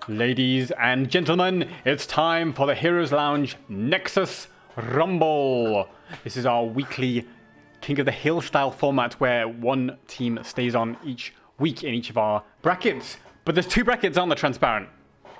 Ladies and gentlemen, it's time for the Heroes Lounge Nexus Rumble. This is our weekly King of the Hill style format where one team stays on each week in each of our brackets. But there's two brackets on the Transparent.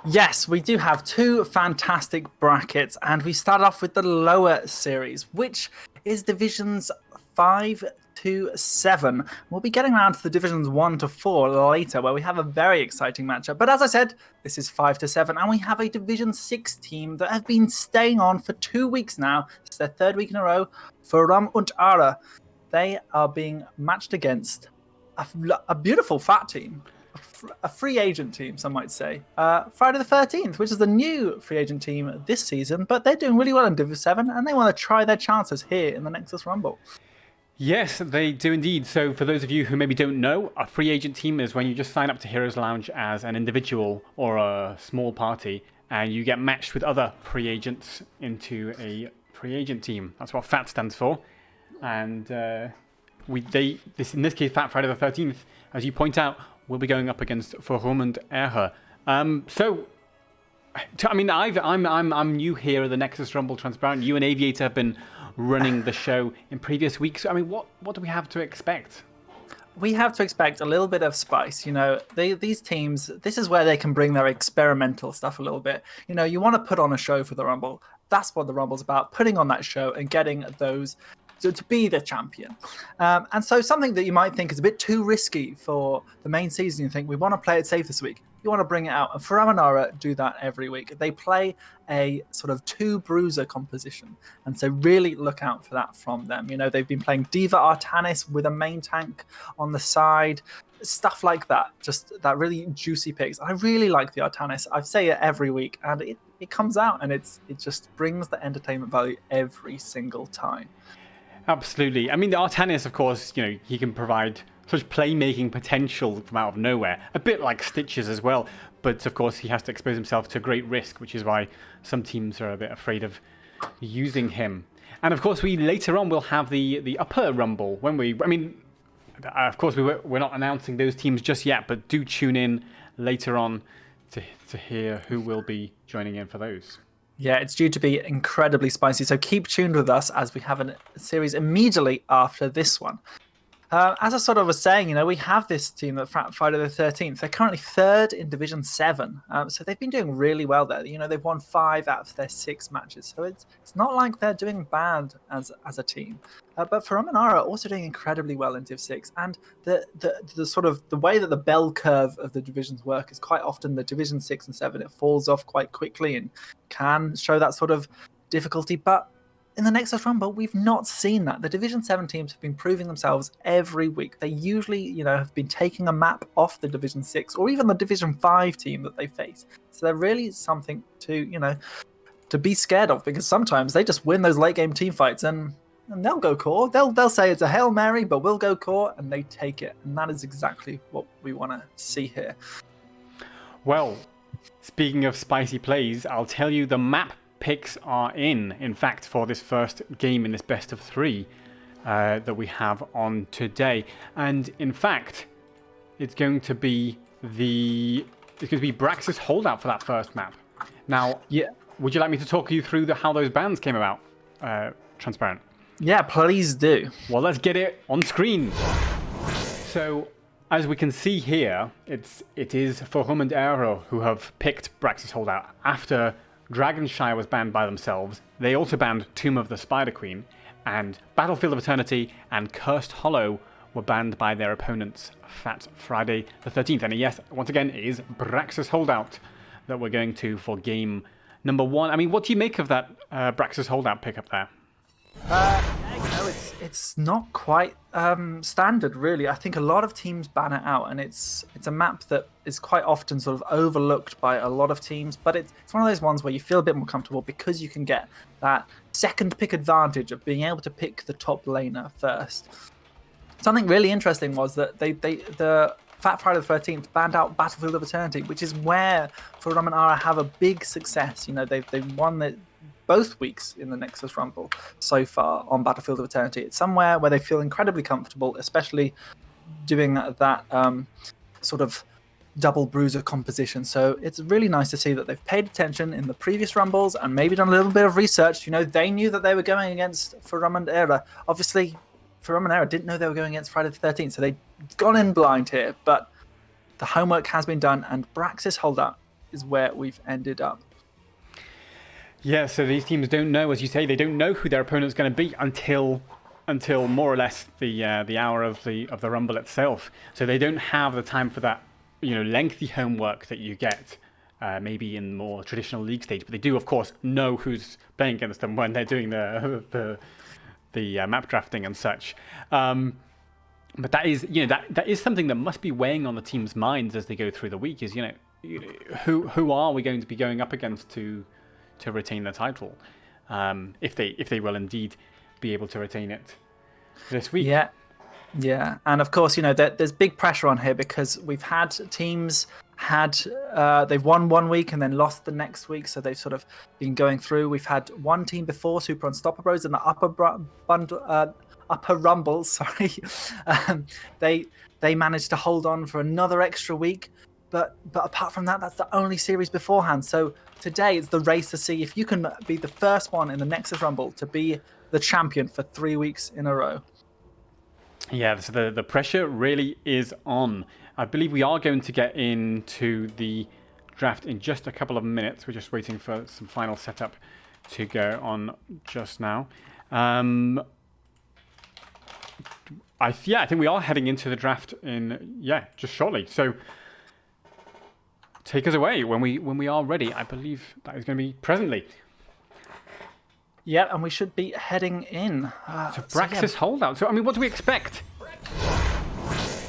Yes, we do have two fantastic brackets, and we start off with the lower series, which is divisions 5 to 7. We'll be getting around to the divisions 1 to 4 later, where we have a very exciting matchup. But as I said, this is 5 to 7, and we have a Division 6 team that have been staying on for 2 weeks now. It's their third week in a row. Forum und Ähre. They are being matched against a beautiful fat team. A free agent team, some might say. Friday the 13th, which is the new free agent team this season, but they're doing really well in Div 7, and they want to try their chances here in the Nexus Rumble. Yes, they do indeed. So for those of you who maybe don't know, a free agent team is when you just sign up to Heroes Lounge as an individual or a small party, and you get matched with other free agents into a free agent team. That's what FAT stands for. And in this case, Fat Friday the 13th, as you point out, we'll be going up against Forum und Ähre. I'm new here at the Nexus Rumble Transparent. You and Aviator have been running the show in previous weeks. I mean, what do we have to expect? We have to expect a little bit of spice. You know, these teams, this is where they can bring their experimental stuff a little bit. You know, you want to put on a show for the Rumble. That's what the Rumble's about, putting on that show and getting those to be the champion. And so something that you might think is a bit too risky for the main season, you think, we want to play it safe this week. You want to bring it out. And Forum and Ähre do that every week. They play a sort of two bruiser composition. And so really look out for that from them. You know, they've been playing Diva Artanis with a main tank on the side. Stuff like that. Just that really juicy picks. I really like the Artanis. I say it every week. And it comes out and it just brings the entertainment value every single time. Absolutely. I mean, the Artanis, of course, you know, he can provide such playmaking potential from out of nowhere. A bit like Stitches as well. But, of course, he has to expose himself to great risk, which is why some teams are a bit afraid of using him. And, of course, later on will have the upper rumble. Of course, we're not announcing those teams just yet, but do tune in later on to hear who will be joining in for those. Yeah, it's due to be incredibly spicy, so keep tuned with us as we have a series immediately after this one. As I sort of was saying, you know, we have this team at Friday the 13th. They're currently third in Division 7, so they've been doing really well there. You know, they've won 5 out of their 6 matches, so it's not like they're doing bad as a team. But Forum and Ähre are also doing incredibly well in Div 6, and the sort of the way that the bell curve of the divisions work is quite often the Division 6 and 7, it falls off quite quickly and can show that sort of difficulty, but in the Nexus Rumble, we've not seen that. The Division 7 teams have been proving themselves every week. They usually, you know, have been taking a map off the Division 6 or even the Division 5 team that they face. So they're really something to, you know, to be scared of, because sometimes they just win those late game team fights and they'll go core. They'll say it's a Hail Mary, but we'll go core, and they take it. And that is exactly what we want to see here. Well, speaking of spicy plays, I'll tell you the map picks are in fact, for this first game in this best of 3 that we have on today. And in fact, it's going to be Brax's Holdout for that first map. Now, yeah, would you like me to talk you through how those bans came about, Transparent? Yeah, please do. Well, let's get it on screen. So, as we can see here, it is Forum and Ähre who have picked Brax's Holdout after Dragonshire was banned by themselves. They also banned Tomb of the Spider Queen, and Battlefield of Eternity and Cursed Hollow were banned by their opponents, Fat Friday the 13th. And yes, once again, it is Brax's Holdout that we're going to for game number 1. I mean, what do you make of that Brax's Holdout pickup there? It's not quite standard, really. I think a lot of teams ban it out, and it's a map that is quite often sort of overlooked by a lot of teams, but it's one of those ones where you feel a bit more comfortable because you can get that second pick advantage of being able to pick the top laner first. Something really interesting was that the Fat Friday the 13th banned out Battlefield of Eternity, which is where Forum and Ähre have a big success. You know, they've won both weeks in the Nexus Rumble so far on Battlefield of Eternity. It's somewhere where they feel incredibly comfortable, especially doing that sort of double bruiser composition. So it's really nice to see that they've paid attention in the previous Rumbles and maybe done a little bit of research. They knew that they were going against Farum and Ähre. Obviously, Farum and Ähre didn't know they were going against Friday the 13th, so they'd gone in blind here. But the homework has been done, and Braxis Holdout is where we've ended up. Yeah, so these teams don't know, as you say, they don't know who their opponent's going to be until more or less the hour of the Rumble itself. So they don't have the time for that, lengthy homework that you get maybe in more traditional league stage. But they do, of course, know who's playing against them when they're doing the map drafting and such. But that is, that is something that must be weighing on the team's minds as they go through the week. Is who are we going to be going up against to retain the title, if they will indeed be able to retain it this week. Yeah, and of course, there's big pressure on here because we've had teams they've won one week and then lost the next week, so they've sort of been going through. We've had one team before, Super Unstoppable Bros, in the upper Rumble. Sorry, they managed to hold on for another extra week. But apart from that, that's the only series beforehand. So today it's the race to see if you can be the first one in the Nexus Rumble to be the champion for 3 weeks in a row. Yeah, so the pressure really is on. I believe we are going to get into the draft in just a couple of minutes. We're just waiting for some final setup to go on just now. I think we are heading into the draft in just shortly. So take us away when we are ready. I believe that is going to be presently. Yeah, and we should be heading in. So Braxis Holdout. So, what do we expect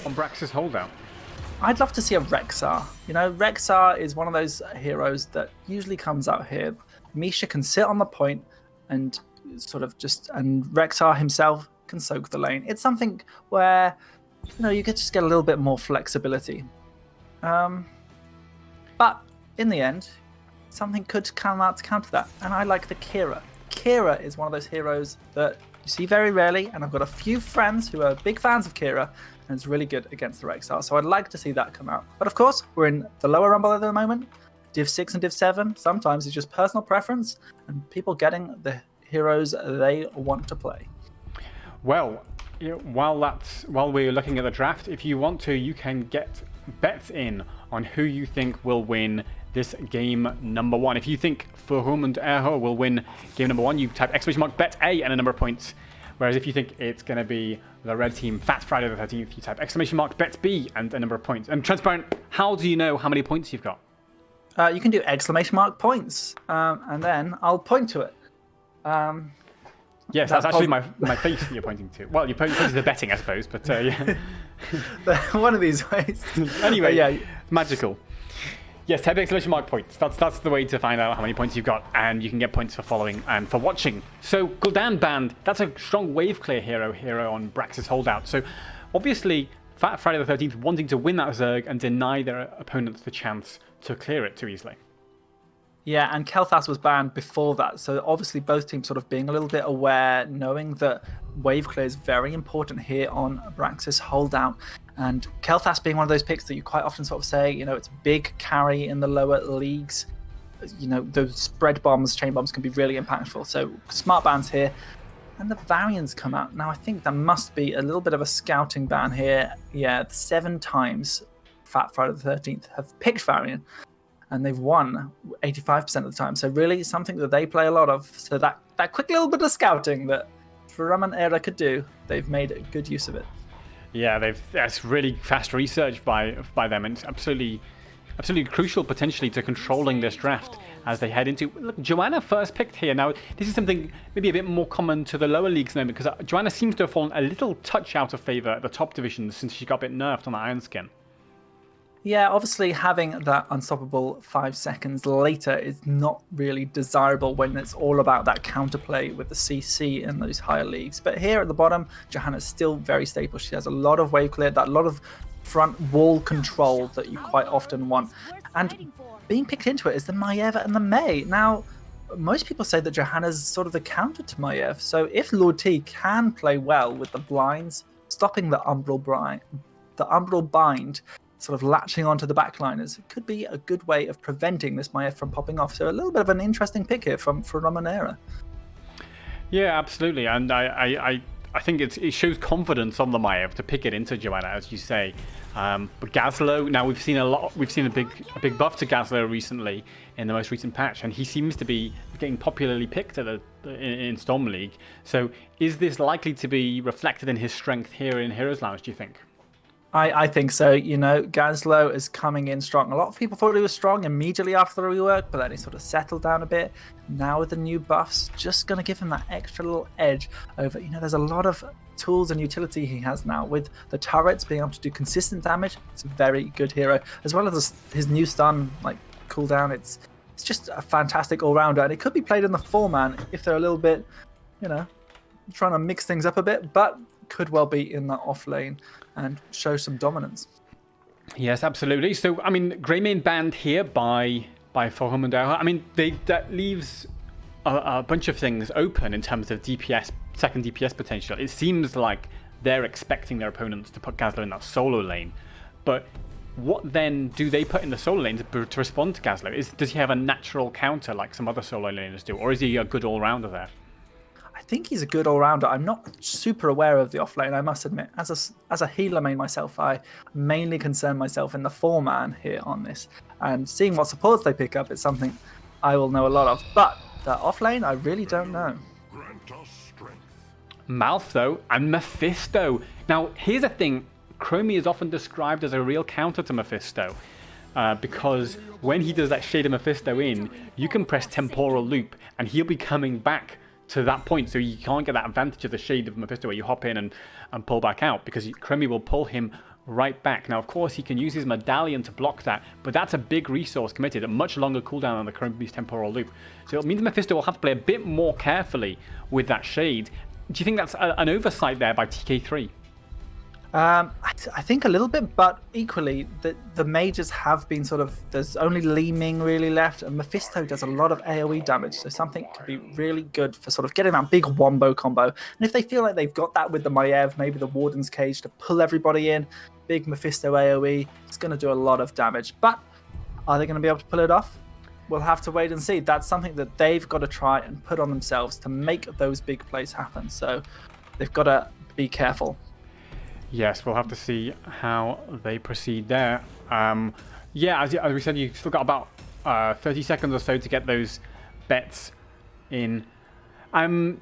on Braxis Holdout? I'd love to see a Rexar. Rexar is one of those heroes that usually comes out here. Misha can sit on the point and and Rexar himself can soak the lane. It's something where, you could just get a little bit more flexibility. But in the end, something could come out to counter that. And I like the Kira. Kira is one of those heroes that you see very rarely, and I've got a few friends who are big fans of Kira, and it's really good against the Rexar. So I'd like to see that come out. But of course, we're in the lower Rumble at the moment. Div 6 and Div 7, sometimes it's just personal preference, and people getting the heroes they want to play. Well, while we're looking at the draft, if you want to, you can get bets in on who you think will win this game number 1. If you think Farum and Ähre will win game number 1, you type !bet A and a number of points. Whereas if you think it's going to be the red team, Fat Friday the 13th, you type !bet B and a number of points. And transparent, how do you know how many points you've got? You can do !points, and then I'll point to it. Yes, that's actually my face that you're pointing to. Well, you're pointing to the betting, I suppose, but yeah. One of these ways. Anyway, magical. Yes, type !points. That's the way to find out how many points you've got, and you can get points for following and for watching. So, Gul'dan Band, that's a strong wave clear hero on Braxis Holdout. So, obviously, Fat Friday the 13th wanting to win that Zerg and deny their opponents the chance to clear it too easily. Yeah, and Kel'Thas was banned before that, so obviously both teams sort of being a little bit aware, knowing that wave clear is very important here on Braxis Holdout. And Kel'Thas being one of those picks that you quite often sort of say, it's big carry in the lower leagues. Those spread bombs, chain bombs can be really impactful. So smart bans here. And the Varians come out. Now I think there must be a little bit of a scouting ban here. Yeah, 7 times Fat Friday the 13th have picked Varian. And they've won 85% of the time. So really something that they play a lot of. So that quick little bit of scouting that Farum and Ähre could do, they've made good use of it. Yeah, that's really fast research by them, and it's absolutely crucial potentially to controlling this draft as they head into. Look, Joanna first picked here. Now, this is something maybe a bit more common to the lower leagues now, because Joanna seems to have fallen a little touch out of favour at the top divisions since she got a bit nerfed on the Iron Skin. Yeah, obviously having that unstoppable 5 seconds later is not really desirable when it's all about that counterplay with the CC in those higher leagues. But here at the bottom, Johanna's still very stable. She has a lot of wave clear, that lot of front wall control that you quite often want. And being picked into it is the Maiev and the Mei. Now, most people say that Johanna's sort of the counter to Maiev. So if Lord T can play well with the blinds, stopping the Umbral Bind, sort of latching onto the backliners. It could be a good way of preventing this Maiev from popping off. So a little bit of an interesting pick here from Ähre. Yeah, absolutely, and I think it shows confidence on the Maiev to pick it into Joanna, as you say. But Gazlo, now we've seen a big buff to Gazlo recently in the most recent patch, and he seems to be getting popularly picked in Storm League. So is this likely to be reflected in his strength here in Heroes Lounge, do you think? I think so. You know, Gazlo is coming in strong. A lot of people thought he was strong immediately after the rework, but then he sort of settled down a bit. Now with the new buffs, just going to give him that extra little edge over. You know, there's a lot of tools and utility he has now. With the turrets being able to do consistent damage, it's a very good hero. As well as his new stun cooldown, it's just a fantastic all-rounder. And it could be played in the 4-man if they're a little bit, you know, trying to mix things up a bit, but could well be in the off lane and show some dominance. Yes, absolutely. So, I mean, Greymane banned here by Forhum and Ähre. I mean, that leaves a bunch of things open in terms of DPS, second DPS potential. It seems like they're expecting their opponents to put Gazlo in that solo lane. But what then do they put in the solo lane to respond to Gazlo? Does he have a natural counter like some other solo laners do? Or is he a good all-rounder there? I think he's a good all-rounder. I'm not super aware of the offlane, I must admit. As a healer main myself, I mainly concern myself in the 4-man here on this. And seeing what supports they pick up is something I will know a lot of. But the offlane, I really don't know. Maltho and Mephisto. Now, here's the thing. Chromie is often described as a real counter to Mephisto. Because when he does that shade of Mephisto in, you can press Temporal Loop and he'll be coming back to that point, so you can't get that advantage of the shade of Mephisto where you hop in and pull back out, because Chromie will pull him right back. Now, of course, he can use his medallion to block that, but that's a big resource committed, a much longer cooldown on the Chromie's Temporal Loop. So it means Mephisto will have to play a bit more carefully with that shade. Do you think that's an oversight there by TK3? I think a little bit, but equally, the mages have been sort of, there's only Li Ming really left, and Mephisto does a lot of AoE damage, so something could be really good for sort of getting that big wombo combo. And if they feel like they've got that with the Maiev, maybe the Warden's Cage to pull everybody in, big Mephisto AoE, it's going to do a lot of damage. But are they going to be able to pull it off? We'll have to wait and see. That's something that they've got to try and put on themselves to make those big plays happen. So they've got to be careful. Yes, we'll have to see how they proceed there. Yeah, as we said, you've still got about 30 seconds or so to get those bets in. I mean,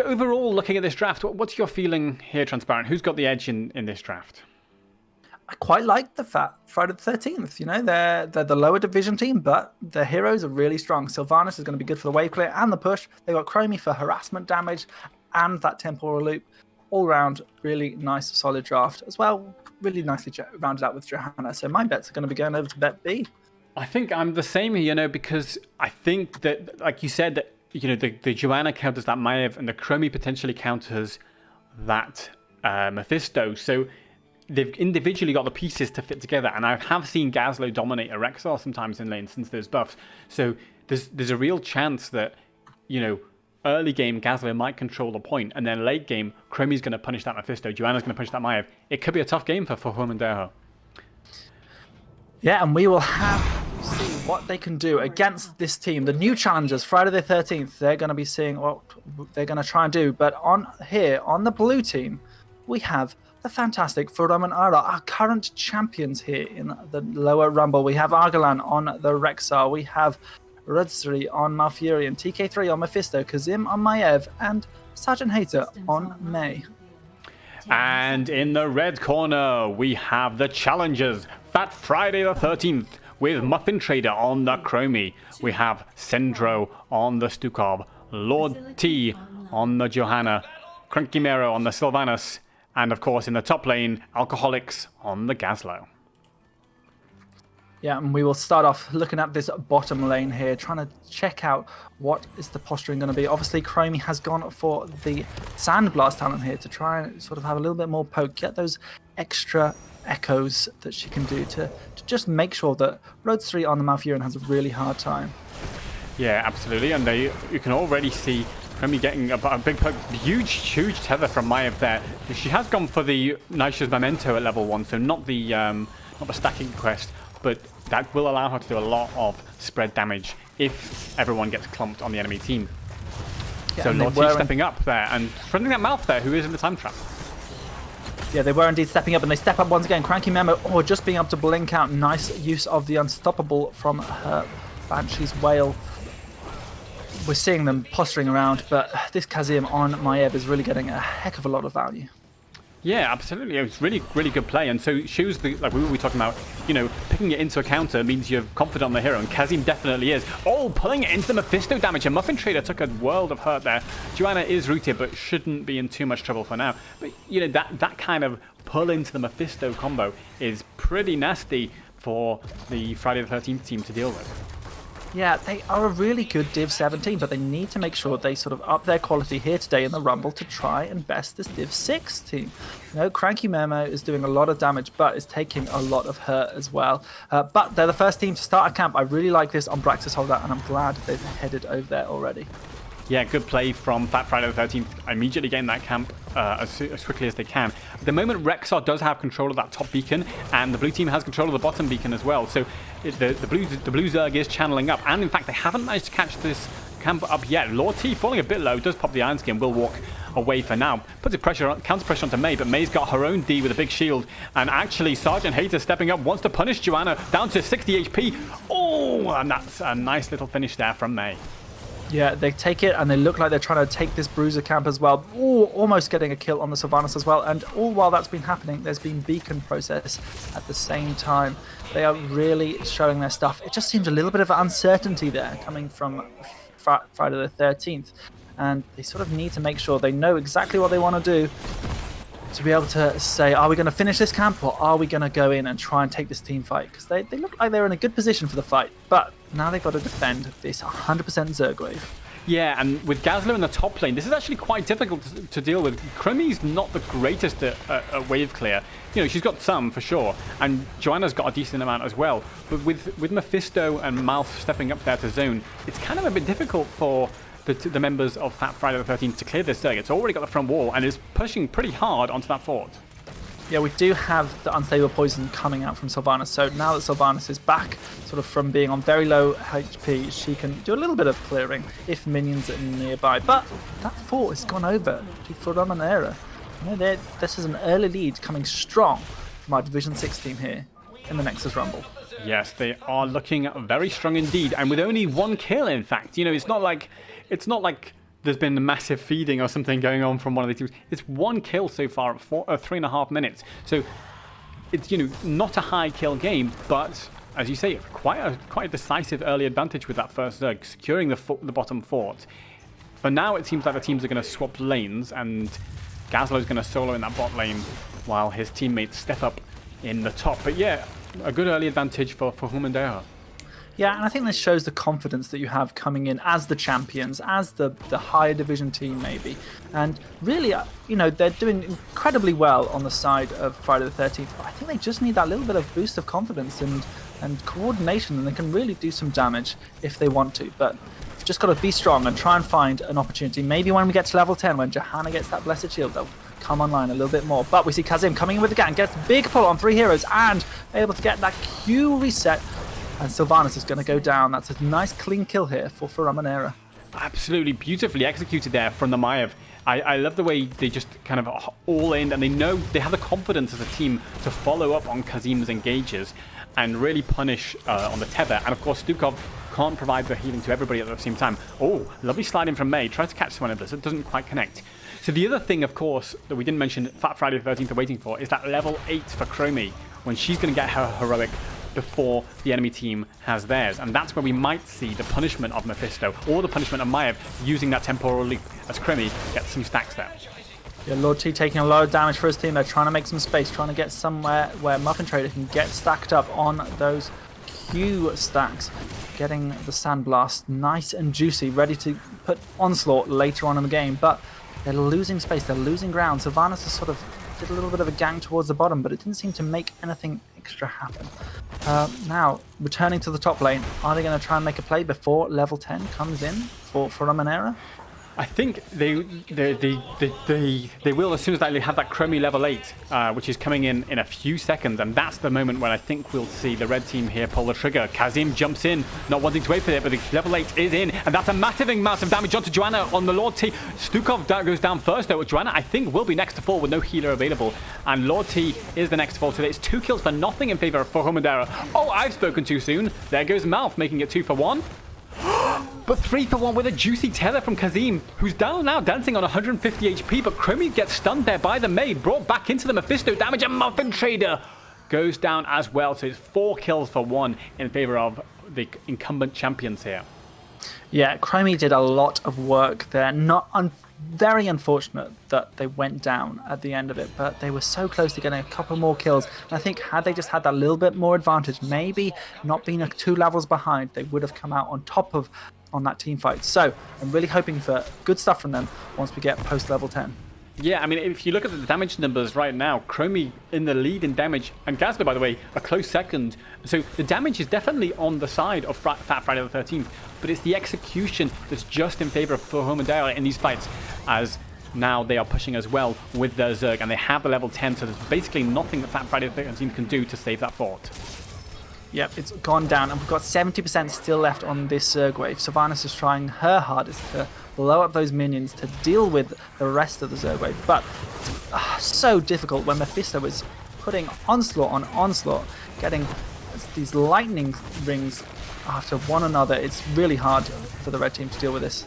overall, looking at this draft, what's your feeling here, Transparent? Who's got the edge in this draft? I quite like the Friday the 13th. You know, they're the lower division team, but their heroes are really strong. Sylvanas is going to be good for the wave clear and the push. They've got Chromie for harassment damage and that temporal loop. All round, really nice, solid draft as well. Really nicely rounded out with Johanna. So my bets are going to be going over to bet B. I think I'm the same here, you know, because I think that, like you said, that the Joanna counters that Maiev and the Chromie potentially counters that Mephisto. So they've individually got the pieces to fit together. And I have seen Gazlo dominate a Rexar sometimes in lane since those buffs. So there's a real chance that, you know, early game, Gazlo might control the point, and then late game, Chromie's going to punish that Mephisto, Joanna's going to punish that Maiev. It could be a tough game for Forhum and Ähre. Yeah, and we will have to see what they can do against this team. The new challengers, Friday the 13th, they're going to be seeing what they're going to try and do. But on the blue team, we have the fantastic Forhum and Ähre, our current champions here in the lower rumble. We have Argalan on the Rexar. We have Rudsri on Malfurion, TK3 on Mephisto, Kazim on Maiev, and Sergeant Hater on Mei. And in the red corner, we have the challengers. Fat Friday the 13th with Muffin Trader on the Chromie. We have Sendro on the Stukov, Lord T on the Johanna, Cranky Mero on the Sylvanas, and of course in the top lane, Alcoholics on the Gazlo. Yeah, and we will start off looking at this bottom lane here, trying to check out what is the posturing going to be. Obviously, Chromie has gone for the Sandblast talent here to try and sort of have a little bit more poke, get those extra echoes that she can do to just make sure that Road 3 on the Malfurion has a really hard time. Yeah, absolutely, and you can already see Chromie getting a big poke, huge tether from Maiev there. She has gone for the Naisha's Memento at level 1, so not the not a stacking quest, but that will allow her to do a lot of spread damage if everyone gets clumped on the enemy team. Yeah, So Lord stepping up there and threatening that Mouth there, who is in the time trap. Yeah, they were indeed stepping up, and they step up once again. Cranky Memo, just being able to blink out. Nice use of the Unstoppable from her Banshee's Wail. We're seeing them posturing around, but this Kazim on Maiev is really getting a heck of a lot of value. Yeah, absolutely. It was really, really good play. And so it shows the, like we were talking about, you know, picking it into a counter means you're confident on the hero, and Kazim definitely is. Oh, pulling it into the Mephisto damage. And Muffin Trader took a world of hurt there. Joanna is rooted, but shouldn't be in too much trouble for now. But, you know, that kind of pull into the Mephisto combo is pretty nasty for the Friday the 13th team to deal with. Yeah, they are a really good Div 17, but they need to make sure they sort of up their quality here today in the Rumble to try and best this Div 6 team. You know, Cranky Memo is doing a lot of damage, but is taking a lot of hurt as well. But they're the first team to start a camp. I really like this on Braxis Holdout, and I'm glad they've headed over there already. Yeah, good play from Fat Friday the 13th, immediately getting that camp as quickly as they can. At the moment, Rexar does have control of that top beacon, and the blue team has control of the bottom beacon as well. So the blue Zerg is channeling up, and in fact, they haven't managed to catch this camp up yet. Lord T falling a bit low, does pop the Iron Skin, will walk away for now. Puts a counter pressure onto May, but May's got her own D with a big shield, and actually Sergeant Hater stepping up, wants to punish Joanna down to 60 HP. Oh, and that's a nice little finish there from May. Yeah, they take it, and they look like they're trying to take this Bruiser camp as well. Ooh, almost getting a kill on the Sylvanas as well. And all while that's been happening, there's been beacon process at the same time. They are really showing their stuff. It just seems a little bit of uncertainty there coming from Friday the 13th. And they sort of need to make sure they know exactly what they want to do to be able to say, are we going to finish this camp, or are we going to go in and try and take this team fight? Because they look like they're in a good position for the fight, but now they've got to defend this 100% Zerg wave. Yeah, and with Gazlo in the top lane, this is actually quite difficult to deal with. Chromie's not the greatest at wave clear. You know, she's got some for sure, and Joanna's got a decent amount as well. But with Mephisto and Mouth stepping up there to zone, it's kind of a bit difficult for the members of Fat Friday the 13th to clear this Zerg. It's already got the front wall and is pushing pretty hard onto that fort. Yeah, we do have the Unstable Poison coming out from Sylvanas, so now that Sylvanas is back, sort of from being on very low HP, she can do a little bit of clearing if minions are nearby. But that fort has gone over to Forum and Ähre. You know, this is an early lead coming strong from our Division 6 team here in the Nexus Rumble. Yes, they are looking very strong indeed, and with only one kill, in fact. You know, it's not like there's been a massive feeding or something going on from one of the teams. It's one kill so far at 3.5 minutes. So it's, you know, not a high kill game, but as you say, quite a decisive early advantage with that first Zerg, securing the bottom fort. For now, it seems like the teams are going to swap lanes, and Gazlo's going to solo in that bot lane while his teammates step up in the top. But yeah, a good early advantage for Hum and Ähre. Yeah, and I think this shows the confidence that you have coming in as the champions, as the higher division team maybe. And really, you know, they're doing incredibly well on the side of Friday the 13th. But I think they just need that little bit of boost of confidence and coordination, and they can really do some damage if they want to. But you've just got to be strong and try and find an opportunity. Maybe when we get to level 10, when Johanna gets that Blessed Shield, they'll come online a little bit more. But we see Kazim coming in with the gang, gets a big pull on 3 heroes, and able to get that Q reset. And Sylvanas is going to go down. That's a nice clean kill here for Forum and Ähre. Absolutely beautifully executed there from the Maiev. I love the way they just kind of all in, and they know they have the confidence as a team to follow up on Kazim's engages and really punish on the tether. And of course, Stukov can't provide the healing to everybody at the same time. Oh, lovely sliding from May. Tries to catch someone of this. It doesn't quite connect. So the other thing, of course, that we didn't mention Fat Friday the 13th are waiting for is that level 8 for Chromie, when she's going to get her heroic before the enemy team has theirs. And that's where we might see the punishment of Mephisto or the punishment of Maiev using that temporal leap as Chromie gets some stacks there. Yeah, Lord T taking a lot of damage for his team. They're trying to make some space, trying to get somewhere where Muffin Trader can get stacked up on those Q stacks. Getting the Sandblast nice and juicy, ready to put Onslaught later on in the game. But they're losing space, they're losing ground. Sylvanas has sort of did a little bit of a gang towards the bottom, but it didn't seem to make anything extra happen. Now, returning to the top lane, are they going to try and make a play before level 10 comes in for Forum and Ähre? I think they will as soon as they have that Chromie level 8, which is coming in a few seconds, and that's the moment when I think we'll see the red team here pull the trigger. Kazim jumps in, not wanting to wait for it, but the level 8 is in, and that's a massive amount of damage onto Joanna on the Lord T. Stukov goes down first, though. Joanna, I think, will be next to fall with no healer available, and Lord T is the next to fall. So it's 2 kills for nothing in favor of Ähre. Oh, I've spoken too soon. There goes Mouth, making it 2 for 1. But 3 for 1 with a juicy tether from Kazim, who's down now, dancing on 150 HP, but Chromie gets stunned there by the maid, brought back into the Mephisto damage, and Muffin Trader goes down as well. So it's 4 kills for 1 in favor of the incumbent champions here. Yeah, Chromie did a lot of work there. Very unfortunate that they went down at the end of it, but they were so close to getting a couple more kills. And I think had they just had that little bit more advantage, maybe not being 2 levels behind, they would have come out on top on that team fight. So I'm really hoping for good stuff from them once we get post level 10. Yeah, I mean, if you look at the damage numbers right now, Chromie in the lead in damage, and Gazlo, by the way, a close second. So the damage is definitely on the side of Fat Friday the 13th, but it's the execution that's just in favor of Ähre in these fights, as now they are pushing as well with their Zerg, and they have the level 10, so there's basically nothing that Fat Friday the 13th can do to save that fort. Yep, it's gone down, and we've got 70% still left on this Zerg wave. Sylvanas is trying her hardest to blow up those minions to deal with the rest of the Zerg wave, but so difficult when Mephisto is putting onslaught on onslaught, getting these lightning rings after one another. It's really hard for the red team to deal with this.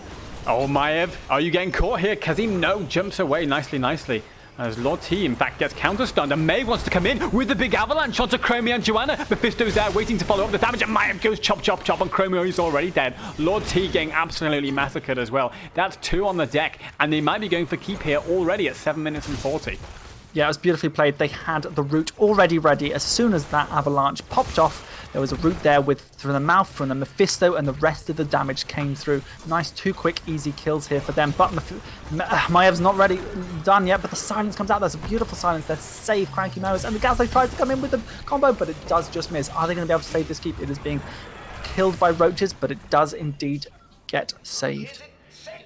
Oh, Maev, are you getting caught here? Kazim, no, jumps away nicely. As Lord T, in fact, gets counter-stunned, and Maeve wants to come in with the big avalanche onto Chromie and Joanna. Mephisto's there waiting to follow up the damage, and Maev goes chop on Chromie, who's already dead. Lord T getting absolutely massacred as well. That's 2 on the deck, and they might be going for keep here already at 7 minutes and 40. Yeah, it was beautifully played. They had the route already ready. As soon as that avalanche popped off, there was a route there from the Mouth, from the Mephisto, and the rest of the damage came through. Nice 2 quick, easy kills here for them. But Maev's not ready, done yet, but the silence comes out. There's a beautiful silence there. Save Cranky Mouse, and the Gazlo tries to come in with the combo, but it does just miss. Are they going to be able to save this keep? It is being killed by roaches, but it does indeed get saved.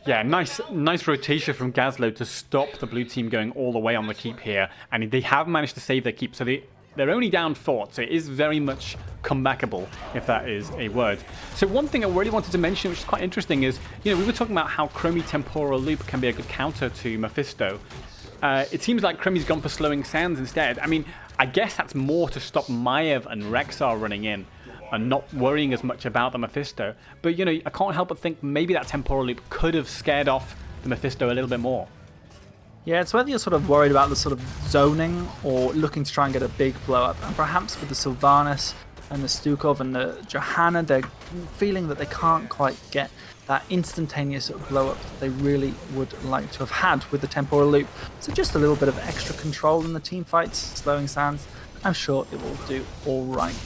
Yeah, nice rotation from Gazlo to stop the blue team going all the way on the keep here, and they have managed to save their keep, so they're only down fort, so it is very much comebackable, if that is a word. So one thing I really wanted to mention, which is quite interesting, is, we were talking about how Chromie Temporal Loop can be a good counter to Mephisto. It seems like Chromie's gone for Slowing Sands instead. I mean, I guess that's more to stop Maev and Rexar running in and not worrying as much about the Mephisto. But, I can't help but think maybe that Temporal Loop could have scared off the Mephisto a little bit more. Yeah, it's whether you're sort of worried about the sort of zoning or looking to try and get a big blow up. And perhaps with the Sylvanas and the Stukov and the Johanna, they're feeling that they can't quite get that instantaneous blow up that they really would like to have had with the Temporal Loop. So just a little bit of extra control in the team fights, Slowing Sands. I'm sure it will do all right.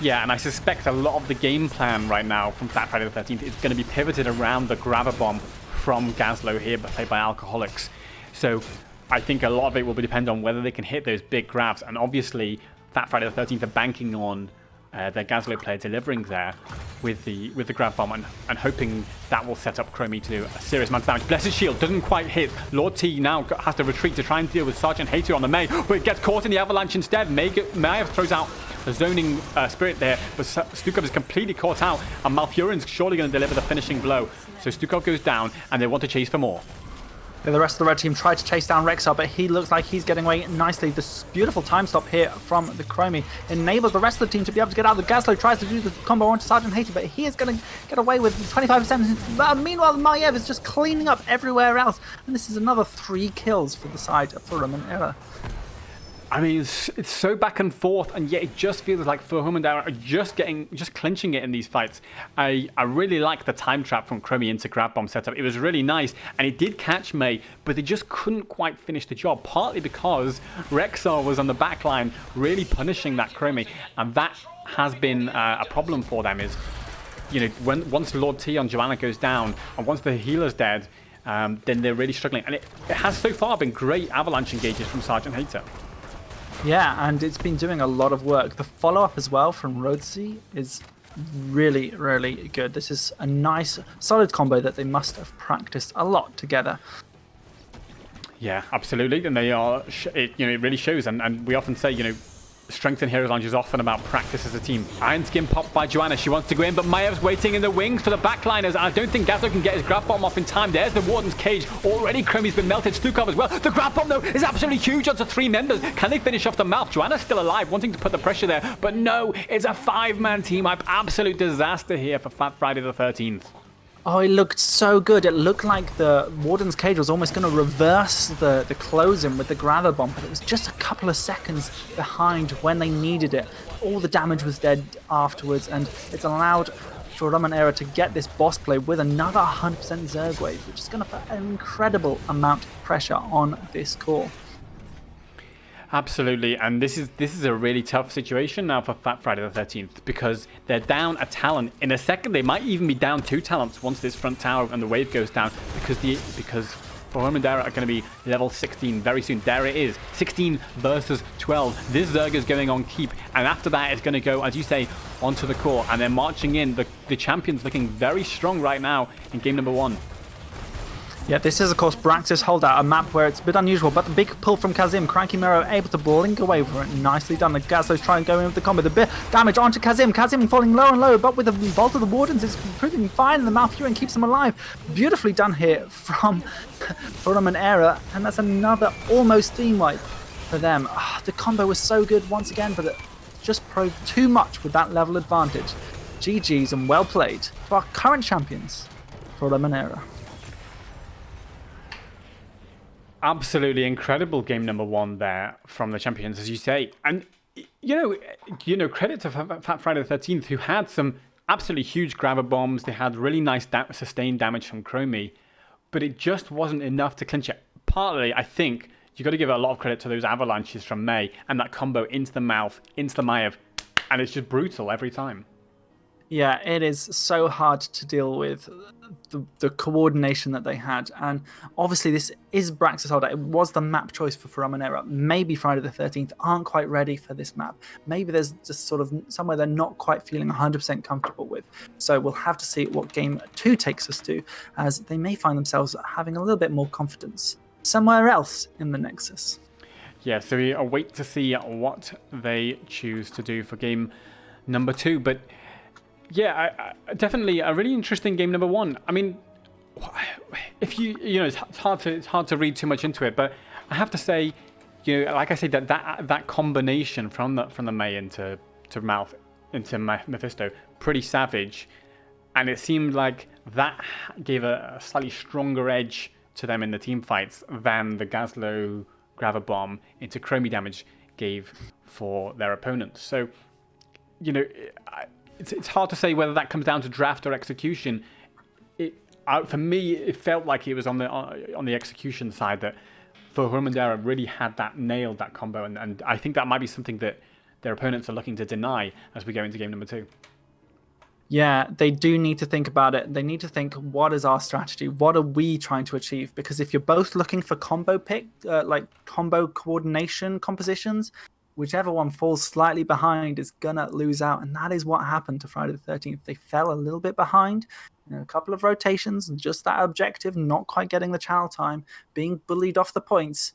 Yeah, and I suspect a lot of the game plan right now from Fat Friday the 13th is going to be pivoted around the grabber bomb from Gazlo here, played by Alcoholics. So I think a lot of it will depend on whether they can hit those big grabs, and obviously Fat Friday the 13th are banking on their Gazlo player delivering there with the grab bomb and hoping that will set up Chromie to do a serious amount of damage. Blessed Shield doesn't quite hit. Lord T now has to retreat to try and deal with Sergeant Hater on the May, but it gets caught in the avalanche instead. Maev throws out the zoning spirit there, but Stukov is completely caught out, and Malfurion's surely going to deliver the finishing blow. So Stukov goes down, and they want to chase for more. The rest of the red team tried to chase down Rexar, but he looks like he's getting away nicely. This beautiful time stop here from the Chromie enables the rest of the team to be able to get out. The Gazlo tries to do the combo onto Sergeant Hater, but he is going to get away with 25%. Meanwhile, Maev is just cleaning up everywhere else. And this is another 3 kills for the side of Furum and Ähre. I mean, it's so back and forth, and yet it just feels like Furum and Ähre are just clinching it in these fights. I really like the time trap from Chromie into grab bomb setup. It was really nice, and it did catch May, but they just couldn't quite finish the job, partly because Rexar was on the back line really punishing that Chromie, and that has been a problem for them. Is once Lord T on Joanna goes down, and once the healer's dead, then they're really struggling. And it has so far been great avalanche engages from Sergeant Hater. Yeah, and it's been doing a lot of work. The follow-up as well from Rhodesy is really, really good. This is a nice, solid combo that they must have practiced a lot together. Yeah, absolutely, and they are. It really shows, and we often say strength in Heroes Lounge is often about practice as a team. Iron Skin popped by Joanna. She wants to go in, but Mayev's waiting in the wings for the backliners. I don't think Gazlo can get his grab bomb off in time. There's the Warden's cage. Already Chromie's been melted. Stukov as well. The grab bomb, though, is absolutely huge onto 3 members. Can they finish off the mouth? Joanna's still alive, wanting to put the pressure there. But no, it's a 5-man team up. Absolute disaster here for Fat Friday the 13th. Oh, it looked so good. It looked like the Warden's Cage was almost going to reverse the close-in with the grabber bomb, but it was just a couple of seconds behind when they needed it. All the damage was dead afterwards, and it's allowed for Ähre to get this boss play with another 100% Zerg wave, which is going to put an incredible amount of pressure on this core. Absolutely, and this is a really tough situation now for Fat Friday the 13th, because they're down a talent. In a second, they might even be down 2 talents once this front tower and the wave goes down, because Forum and Ähre are going to be level 16 very soon. There it is, 16 versus 12. This Zerg is going on keep, and after that, it's going to go, as you say, onto the core, and they're marching in. The champions looking very strong right now in game number 1. Yeah, this is, of course, Brax's Holdout, a map where it's a bit unusual, but the big pull from Kazim. Cranky Mero able to blink away from it. Nicely done. The Gazlo's trying to go in with the combo. The bit damage onto Kazim. Kazim falling low and low, but with the Vault of the Wardens, it's proving fine, and the Malfurion keeps him alive. Beautifully done here from Forum and Ähre, and that's another almost team wipe for them. The combo was so good once again, but it just proved too much with that level advantage. GG's and well played to our current champions, Forum and Ähre. Absolutely incredible game number 1 there from the champions, as you say. And credit to Fat Friday the 13th, who had some absolutely huge grabber bombs. They had really nice sustained damage from Chromie, but it just wasn't enough to clinch it. Partly, I think you got to give a lot of credit to those avalanches from May and that combo into the mouth, into the Maiev, and it's just brutal every time. Yeah, it is so hard to deal with the coordination that they had. And obviously this is Brax's Holdout. It was the map choice for Forum and Ähre. Maybe Friday the 13th aren't quite ready for this map. Maybe there's just sort of somewhere they're not quite feeling 100% comfortable with. So we'll have to see what game 2 takes us to, as they may find themselves having a little bit more confidence somewhere else in the Nexus. Yeah, so we await to see what they choose to do for game number 2. But yeah, definitely a really interesting game number 1. I mean, if it's hard to read too much into it, but I have to say, like I say, that combination from the May into Mouth into Mephisto, pretty savage, and it seemed like that gave a slightly stronger edge to them in the team fights than the Gazlo grabber bomb into Chromie damage gave for their opponents. So, it's hard to say whether that comes down to draft or execution. For me, it felt like it was on the execution side that Forum and Ähre really had nailed that combo, and I think that might be something that their opponents are looking to deny as we go into game number 2. Yeah, they do need to think about it. They need to think, what is our strategy? What are we trying to achieve? Because if you're both looking for combo combo coordination compositions, whichever one falls slightly behind is gonna lose out, and that is what happened to Friday the 13th. They fell a little bit behind, a couple of rotations, and just that objective, not quite getting the channel time, being bullied off the points,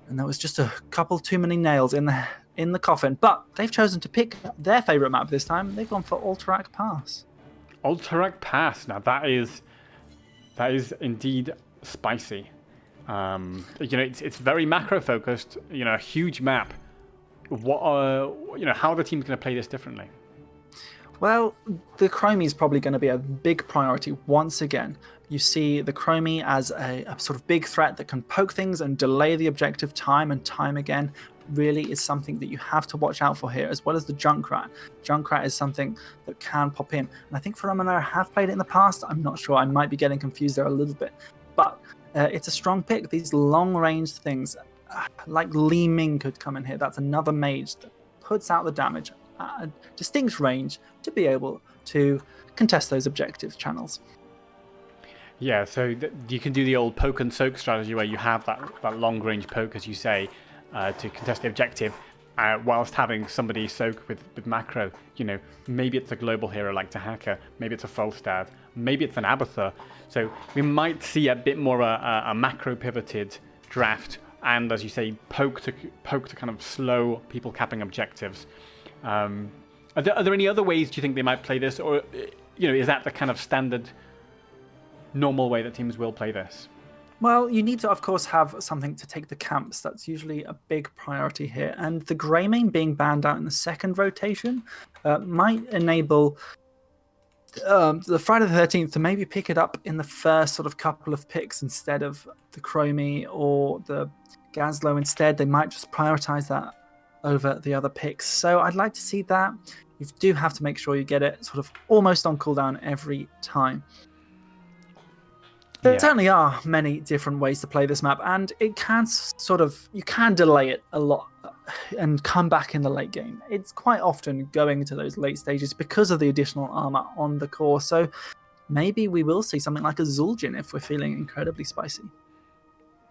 and there was just a couple too many nails in the coffin. But they've chosen to pick their favorite map this time. They've gone for Alterac Pass. Alterac Pass. Now that is indeed spicy. It's very macro focused. A huge map. How are the teams going to play this differently? Well, the Chromie is probably going to be a big priority once again. You see the Chromie as a sort of big threat that can poke things and delay the objective time and time again. Really is something that you have to watch out for here, as well as the Junkrat. Junkrat is something that can pop in. And I think Forum and Ähre have played it in the past. I'm not sure. I might be getting confused there a little bit. But it's a strong pick. These long-range things, like Li Ming could come in here. That's another mage that puts out the damage at a distinct range to be able to contest those objective channels. Yeah, so you can do the old poke and soak strategy where you have that long range poke, as you say, to contest the objective, whilst having somebody soak with macro. Maybe it's a global hero like Ähre, maybe it's a Falstad, maybe it's an Abathur. So we might see a bit more a macro pivoted draft, and as you say, poke to kind of slow people capping objectives. Are there any other ways do you think they might play this, or is that the kind of standard normal way that teams will play this? Well, you need to, of course, have something to take the camps. That's usually a big priority here. And the Greymane being banned out in the second rotation might enable the Friday the 13th to maybe pick it up in the first sort of couple of picks instead of the Chromie or the Gazlo. Instead, they might just prioritize that over the other picks. So I'd like to see that. You do have to make sure you get it sort of almost on cooldown every time. There certainly are many different ways to play this map, and it can you can delay it a lot and come back in the late game. It's quite often going to those late stages because of the additional armor on the core. So maybe we will see something like a Zul'jin if we're feeling incredibly spicy.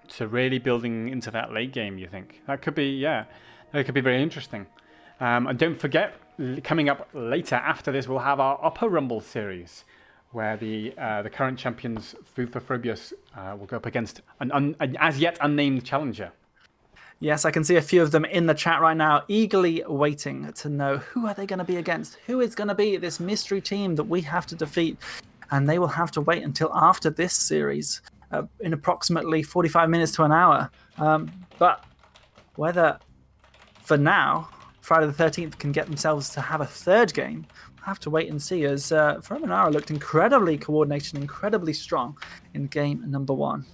So really building into that late game, you think? That could be, that could be very interesting. And don't forget, coming up later after this, we'll have our Upper Rumble series, where the current champions, Phobos, will go up against an as yet unnamed challenger. Yes, I can see a few of them in the chat right now, eagerly waiting to know who are they going to be against? Who is going to be this mystery team that we have to defeat? And they will have to wait until after this series, in approximately 45 minutes to an hour. But whether, for now, Friday the 13th can get themselves to have a third game, have to wait and see, as Ähre looked incredibly coordinated, incredibly strong in game number 1.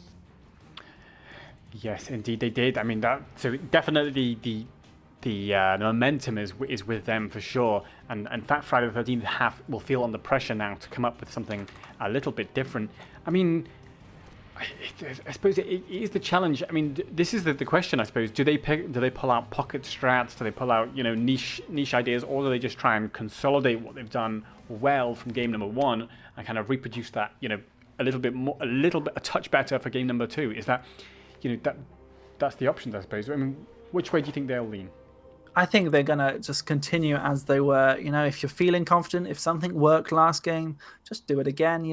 Yes, indeed they did. I mean, so definitely the momentum is with them for sure. And in fact, Friday the 13th will feel under pressure now to come up with something a little bit different. I mean, I suppose it is the challenge. I mean, this is the question, I suppose. Do they pull out pocket strats? Do they pull out niche ideas, or do they just try and consolidate what they've done well from game number 1 and kind of reproduce that a touch better for game number 2? Is that that's the options, I suppose. I mean, which way do you think they'll lean? I think they're going to just continue as they were. If you're feeling confident, if something worked last game, just do it again.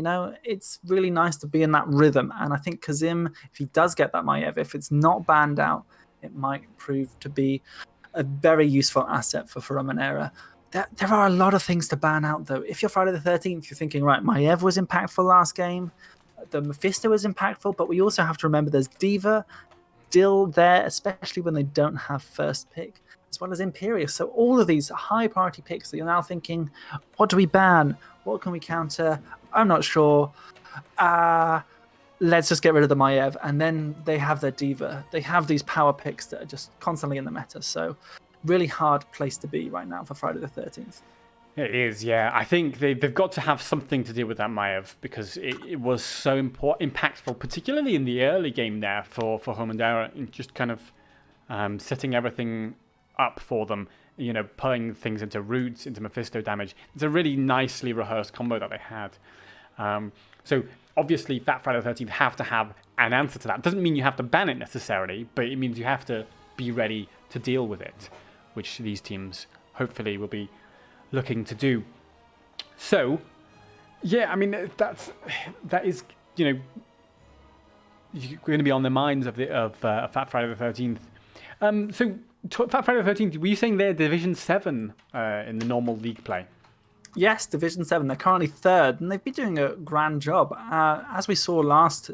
It's really nice to be in that rhythm. And I think Kazim, if he does get that Maiev, if it's not banned out, it might prove to be a very useful asset for Ähre. There are a lot of things to ban out, though. If you're Friday the 13th, you're thinking, right, Maiev was impactful last game. The Mephisto was impactful, but we also have to remember there's Diva still there, especially when they don't have first pick, as well as Imperius. So all of these high priority picks that you're now thinking, what do we ban? What can we counter? I'm not sure. Let's just get rid of the Maiev. And then they have their Diva. They have these power picks that are just constantly in the meta. So really hard place to be right now for Friday the 13th. It is, yeah. I think they've got to have something to do with that Maiev, because it was so impactful, particularly in the early game there for Ähre, in just kind of setting everything up for them, pulling things into roots, into Mephisto damage. It's a really nicely rehearsed combo that they had. So obviously Fat Friday the 13th have to have an answer to that. Doesn't mean you have to ban it necessarily, but it means you have to be ready to deal with it, which these teams hopefully will be looking to do. So yeah, I mean, that is going to be on the minds of Fat Friday the 13th. So Fat Friday the 13th, were you saying they're Division 7 in the normal league play? Yes, Division 7. They're currently 3rd, and they've been doing a grand job. As we saw last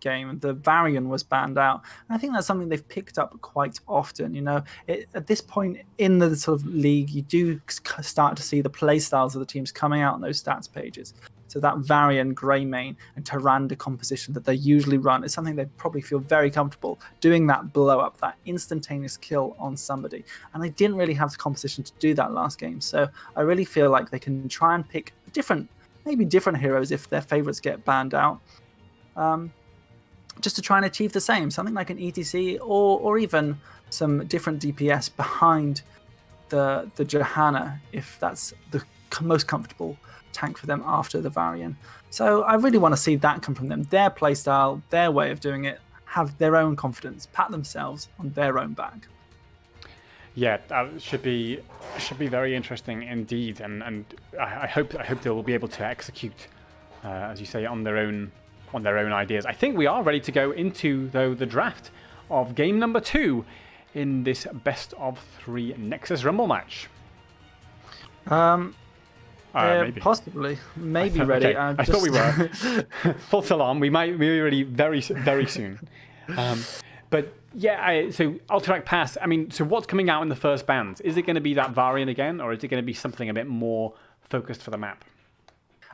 game, the Varian was banned out. And I think that's something they've picked up quite often. At this point in the sort of league, you do start to see the play styles of the teams coming out on those stats pages. So that Varian, Greymane, and Tyrande composition that they usually run is something they probably feel very comfortable doing, that blow up, that instantaneous kill on somebody. And they didn't really have the composition to do that last game. So I really feel like they can try and pick maybe different heroes if their favorites get banned out. Just to try and achieve the same, something like an ETC or even some different DPS behind the Johanna, if that's the most comfortable tank for them after the Varian. So I really want to see that come from them. Their playstyle, their way of doing it, have their own confidence, pat themselves on their own back. Yeah, that should be very interesting indeed, and I hope they'll be able to execute, as you say, on their own ideas. I think we are ready to go into though the draft of game number 2 in this best of 3 Nexus Rumble match. Maybe. Possibly, maybe ready. Okay. I thought we were. False alarm. We might be ready very soon. But yeah, so Alterac Pass. I mean, so what's coming out in the first bands? Is it going to be that variant again, or is it going to be something a bit more focused for the map?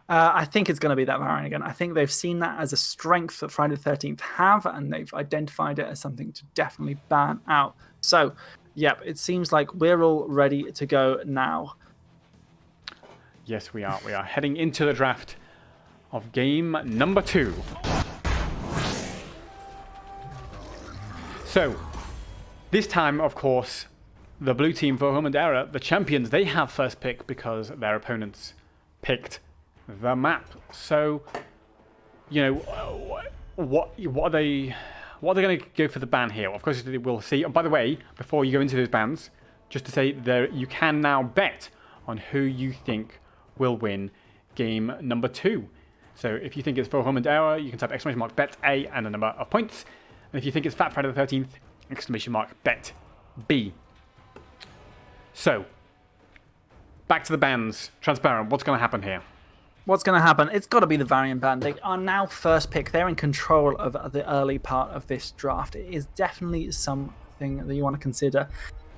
I think it's going to be that variant again. I think they've seen that as a strength that Friday the 13th have, and they've identified it as something to definitely ban out. So, yep, it seems like we're all ready to go now. Yes, we are. We are heading into the draft of game number 2. So, this time, of course, the blue team, Vorhum and Ähre, the champions, they have first pick because their opponents picked the map. So, you know, what are they going to go for the ban here? Of course, we'll see. Oh, by the way, before you go into those bans, just to say there, you can now bet on who you think will win game number 2. So if you think it's Vorhum and Ähre, you can type exclamation mark bet A and a number of points. And if you think it's Fat Friday the 13th, exclamation mark bet B. So, back to the bans. Transparent, what's going to happen here? What's going to happen? It's got to be the variant ban. They are now first pick. They're in control of the early part of this draft. It is definitely something that you want to consider.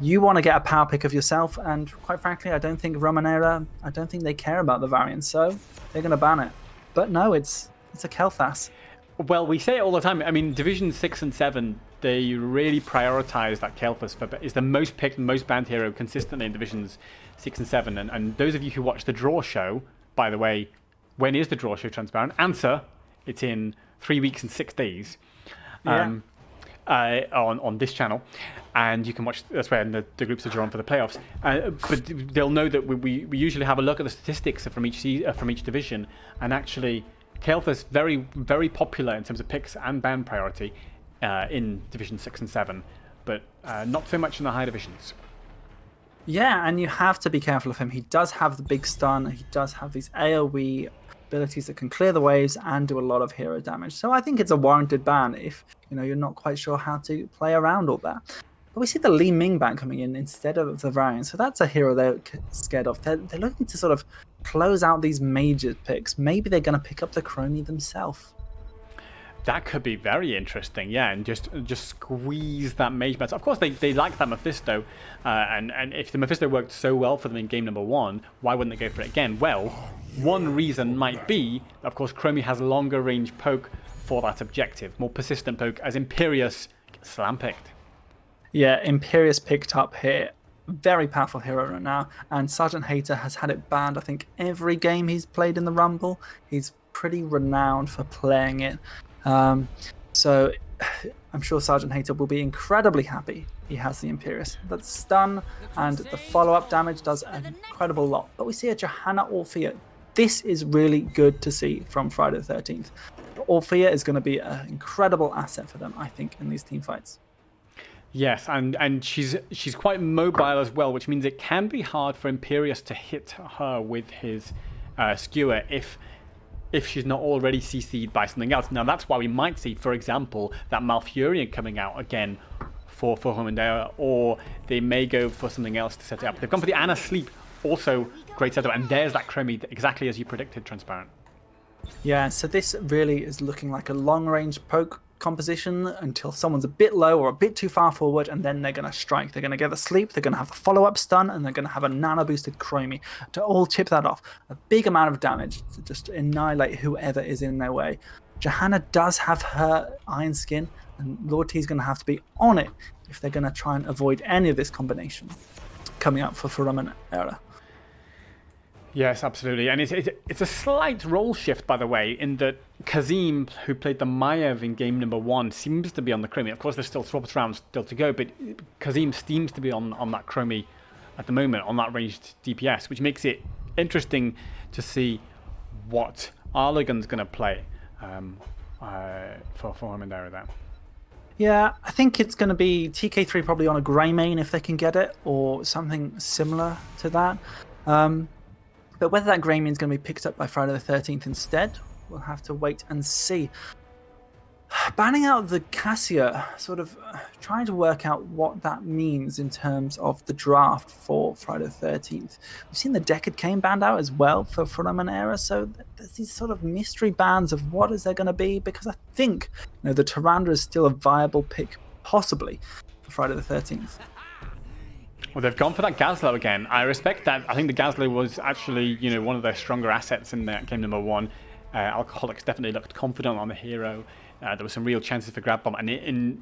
You want to get a power pick of yourself, and quite frankly, I don't think Romanera, I don't think they care about the variant, so they're going to ban it. But no, it's a Kel'Thas. Well, we say it all the time. I mean, Division 6 and 7, they really prioritize that Kel'Thas is the most picked, most banned hero consistently in Divisions 6 and 7. And those of you who watch the draw show, by the way, when is the draw show, Transparent? Answer, it's in 3 weeks and 6 days. On this channel, and you can watch. That's where the groups are drawn for the playoffs. But they'll know that we usually have a look at the statistics from each division, and actually, Kel'Thas very very popular in terms of picks and ban priority in Division 6 and 7, but not so much in the higher divisions. Yeah, and you have to be careful of him. He does have the big stun. He does have these AoE abilities that can clear the waves and do a lot of hero damage. So I think it's a warranted ban if you're not quite sure how to play around all that. But we see the Li Ming ban coming in instead of the variant, so that's a hero they're scared of. They're looking to sort of close out these major picks. Maybe they're going to pick up the Chromie themselves. That could be very interesting, yeah, and just squeeze that mage battle. Of course, they like that Mephisto, and if the Mephisto worked so well for them in game number 1, why wouldn't they go for it again? Well, one reason might be, of course, Chromie has longer range poke for that objective, more persistent poke, as Imperius gets slam picked. Yeah, Imperius picked up here. Very powerful hero right now, and Sergeant Hater has had it banned, I think, every game he's played in the Rumble. He's pretty renowned for playing it. So I'm sure Sergeant Hater will be incredibly happy he has the Imperius. That stun and the follow-up damage does an incredible lot. But we see a Johanna Orphea. This is really good to see from Friday the 13th. Orphea is going to be an incredible asset for them, I think, in these team fights. Yes, and she's quite mobile as well, which means it can be hard for Imperius to hit her with his skewer if she's not already CC'd by something else. Now, that's why we might see, for example, that Malfurion coming out again for Vorhum and Ähre, or they may go for something else to set it up. They've gone for the Anna Sleep, also great setup, and there's that Chromie, exactly as you predicted, Transparent. Yeah, so this really is looking like a long-range poke composition until someone's a bit low or a bit too far forward, and then they're going to strike. They're going to get the sleep, they're going to have the follow-up stun, and they're going to have a nano-boosted Chromie to all chip that off. A big amount of damage to just annihilate whoever is in their way. Johanna does have her Iron Skin, and Lord T is going to have to be on it if they're going to try and avoid any of this combination coming up for Vorhum and Ähre. Yes, absolutely. And it's a slight role shift, by the way, in that Kazim, who played the Maiev in game number 1, seems to be on the Chromie. Of course, there's still 12 rounds still to go, but Kazim seems to be on that Chromie at the moment, on that ranged DPS, which makes it interesting to see what Arlagan's going to play for Vorhum and Ähre there. Yeah, I think it's going to be TK3 probably on a grey main if they can get it, or something similar to that. But whether that grey main is going to be picked up by Friday the 13th instead, we'll have to wait and see. Banning out the Cassia, sort of trying to work out what that means in terms of the draft for Friday the 13th. We've seen the Decade Cane banned out as well for Fulham and Ähre, so there's these sort of mystery bans of what is there going to be, because I think the Tyrande is still a viable pick, possibly, for Friday the 13th. Well, they've gone for that Gazlo again. I respect that. I think the Gazlo was actually, one of their stronger assets in that game number 1. Alcoholics definitely looked confident on the hero. There were some real chances for grab bomb, and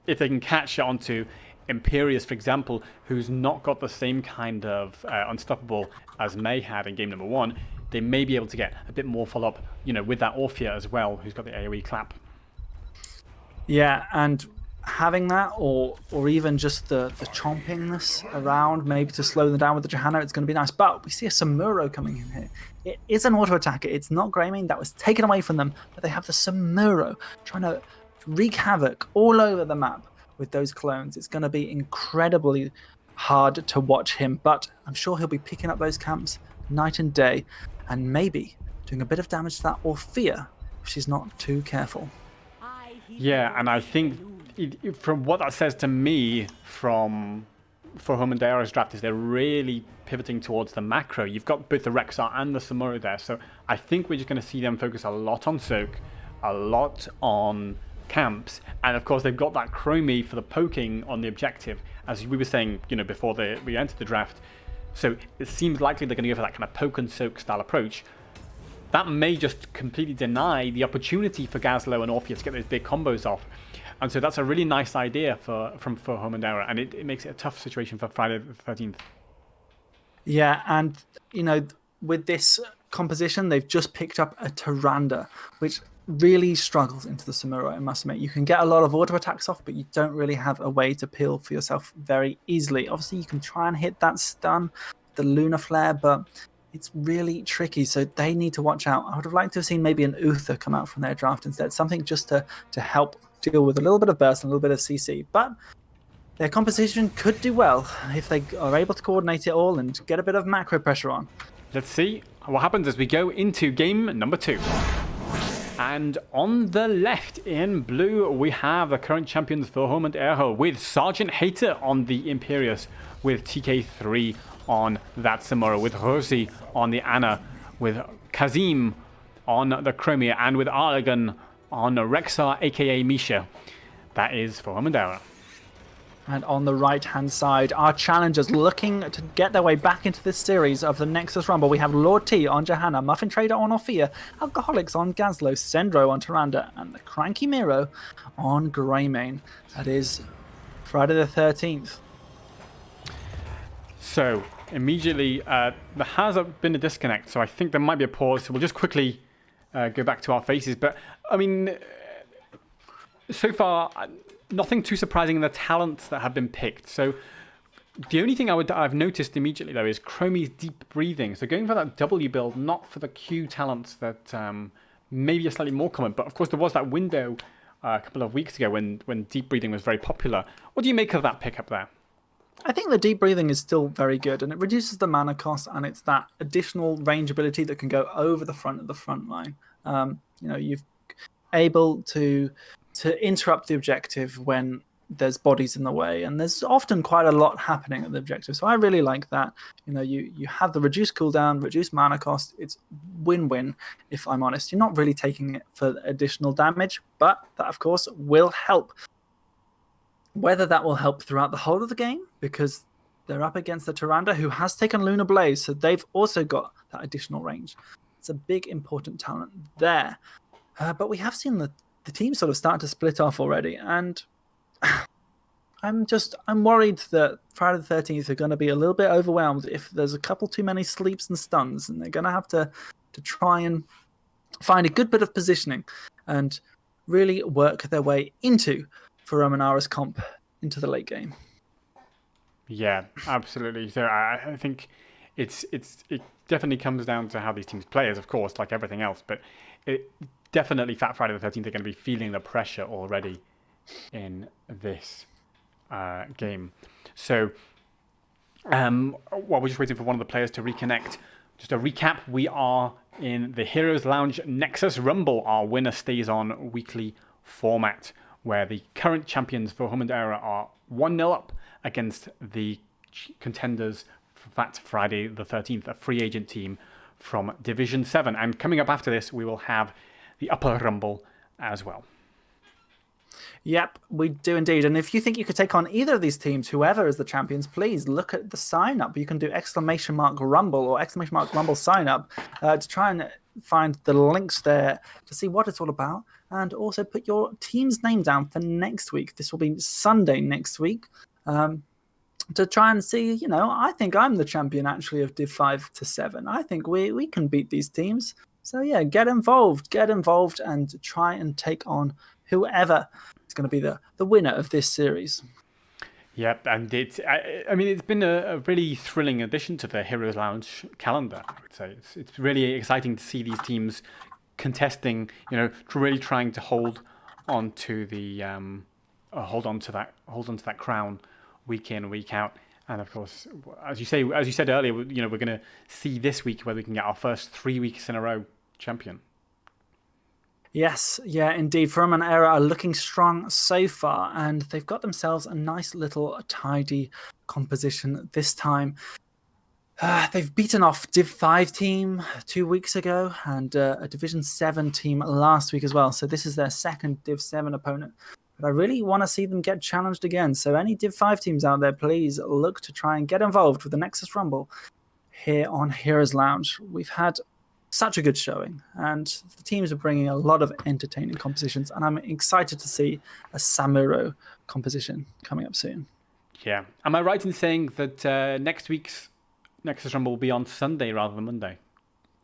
if they can catch it onto Imperius, for example, who's not got the same kind of unstoppable as May had in game number 1, they may be able to get a bit more follow-up, with that Orphea as well, who's got the AoE clap. Yeah, and having that, or even just the chompingness around, maybe to slow them down with the Johanna, it's going to be nice. But we see a Samuro coming in here. It is an auto attacker. It's not Greymane. That was taken away from them. But they have the Samuro trying to wreak havoc all over the map with those clones. It's going to be incredibly hard to watch him. But I'm sure he'll be picking up those camps night and day, and maybe doing a bit of damage to that Orphea if she's not too careful. Yeah, and I think from what that says to me for Fulham and Ähre's draft is they're really pivoting towards the macro. You've got both the Rexar and the Samuro there, so I think we're just going to see them focus a lot on soak, a lot on camps, and of course they've got that Chromie for the poking on the objective, as we were saying, before we entered the draft. So it seems likely they're going to go for that kind of poke and soak style approach. That may just completely deny the opportunity for Gazlo and Orphea to get those big combos off. And so that's a really nice idea for Fulham and Ähre, and it makes it a tough situation for Friday the 13th. Yeah, and, with this composition, they've just picked up a Tyrande, which really struggles into the Samuro, I must admit. You can get a lot of auto attacks off, but you don't really have a way to peel for yourself very easily. Obviously, you can try and hit that stun, the Lunar Flare, but it's really tricky, so they need to watch out. I would have liked to have seen maybe an Uther come out from their draft instead, something just to help deal with a little bit of burst and a little bit of CC. But their composition could do well if they are able to coordinate it all and get a bit of macro pressure on. Let's see what happens as we go into game number 2. And on the left in blue, we have the current champions Fulham and Ähre with Sergeant Hater on the Imperius, with TK3 on that Samuro, with Rosie on the Anna, with Kazim on the Chromia, and with Arlagan on Rexar, aka Misha. That is Fulham and Ähre. And on the right-hand side, our challengers looking to get their way back into this series of the Nexus Rumble. We have Lord T on Johanna, Muffin Trader on Orphea, Alcoholics on Gazlo, Sendro on Tyrande, and the Cranky Miro on Greymane. That is Friday the 13th. So, immediately, there has been a disconnect, so I think there might be a pause. So we'll just quickly go back to our faces. But, I mean, so far, nothing too surprising in the talents that have been picked. So the only thing I've noticed immediately, though, is Chromie's Deep Breathing. So going for that W build, not for the Q talents that maybe are slightly more common. But, of course, there was that window a couple of weeks ago when Deep Breathing was very popular. What do you make of that pickup there? I think the Deep Breathing is still very good, and it reduces the mana cost, and it's that additional range ability that can go over the front of the front line. You're able to interrupt the objective when there's bodies in the way, and there's often quite a lot happening at the objective. So I really like that. You have the reduced cooldown, reduced mana cost. It's win-win, if I'm honest. You're not really taking it for additional damage, but that, of course, will help. Whether that will help throughout the whole of the game, because they're up against the Tyrande, who has taken Lunar Blaze, so they've also got that additional range. It's a big, important talent there. But we have seen the team sort of start to split off already, and I'm worried that Friday the 13th are going to be a little bit overwhelmed if there's a couple too many sleeps and stuns, and they're going to have to try and find a good bit of positioning and really work their way into Fulham comp into the late game. Yeah, absolutely. So I think it definitely comes down to how these teams play, as of course, like everything else. But it definitely, Fat Friday the 13th, they're going to be feeling the pressure already in this game. So while we're just waiting for one of the players to reconnect, just a recap, we are in the Heroes Lounge Nexus Rumble. Our winner stays on weekly format, where the current champions for Hum and Ähre are 1-0 up against the contenders for that Friday the 13th, a free agent team from Division 7. And coming up after this, we will have the Upper Rumble as well. Yep, we do indeed. And if you think you could take on either of these teams, whoever is the champions, please look at the sign up. You can do !Rumble or !Rumble sign up to try and find the links there to see what it's all about, and also put your team's name down for next week. This will be Sunday next week. To try and see, I think I'm the champion actually of Div 5 to 7. I think we can beat these teams. So yeah, get involved and try and take on whoever is going to be the winner of this series. Yep, and it's been a really thrilling addition to the Heroes Lounge calendar, I would say. It's really exciting to see these teams contesting, really trying to hold on to that crown week in, week out. And of course, as you said earlier, we're going to see this week whether we can get our first 3 weeks in a row champion. Yes, yeah, indeed. Hum and Ähre are looking strong so far, and they've got themselves a nice little tidy composition this time. They've beaten off Div 5 team 2 weeks ago and a Division 7 team last week as well. So this is their second Div 7 opponent. But I really want to see them get challenged again. So any Div 5 teams out there, please look to try and get involved with the Nexus Rumble here on Heroes Lounge. We've had such a good showing, and the teams are bringing a lot of entertaining compositions, and I'm excited to see a Samuro composition coming up soon. Yeah. Am I right in saying that next week's Nexus Rumble will be on Sunday rather than Monday?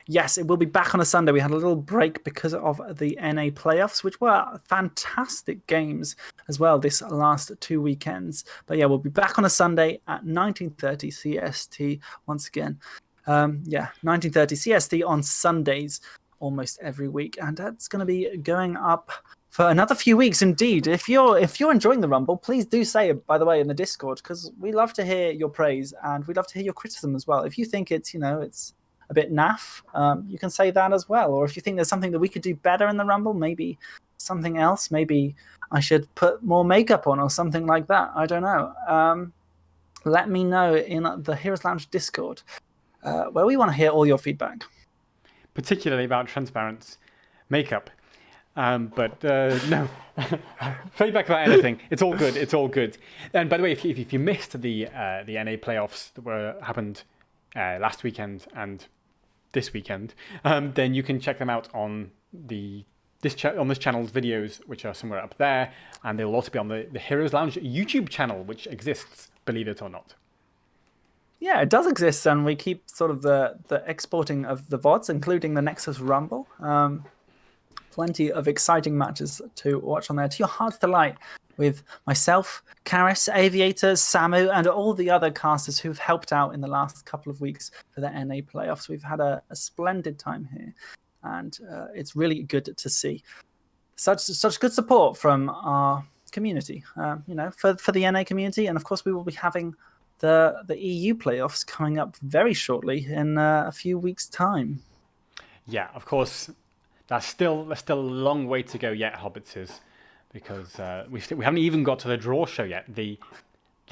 Yes, it will be back on a Sunday. We had a little break because of the NA playoffs, which were fantastic games as well this last 2 weekends. But yeah, we'll be back on a Sunday at 19:30 CST once again. 19:30 CST on Sundays almost every week, and that's going to be going up for another few weeks indeed. If you're enjoying the Rumble, please do say it, by the way, in the Discord, because we love to hear your praise and we love to hear your criticism as well. If you think it's it's a bit naff, you can say that as well. Or if you think there's something that we could do better in the Rumble, maybe something else, maybe I should put more makeup on or something like that. I don't know. Let me know in the Heroes Lounge Discord, where we want to hear all your feedback. Particularly about transparent makeup. But no, feedback about anything. It's all good. It's all good. And by the way, if you missed the NA playoffs that happened last weekend and this weekend, then you can check them out on this channel's videos, which are somewhere up there, and they'll also be on the Heroes Lounge YouTube channel, which exists, believe it or not. Yeah, it does exist, and we keep sort of the exporting of the VODs, including the Nexus Rumble. Plenty of exciting matches to watch on there, to your heart's delight, with myself, Karis, Aviator, Samu, and all the other casters who've helped out in the last couple of weeks for the NA playoffs. We've had a splendid time here, and it's really good to see such good support from our community, for the NA community. And of course, we will be having the EU playoffs coming up very shortly in a few weeks' time. Yeah, of course. There's still a long way to go yet, Hobbitses, because we haven't even got to the draw show yet, the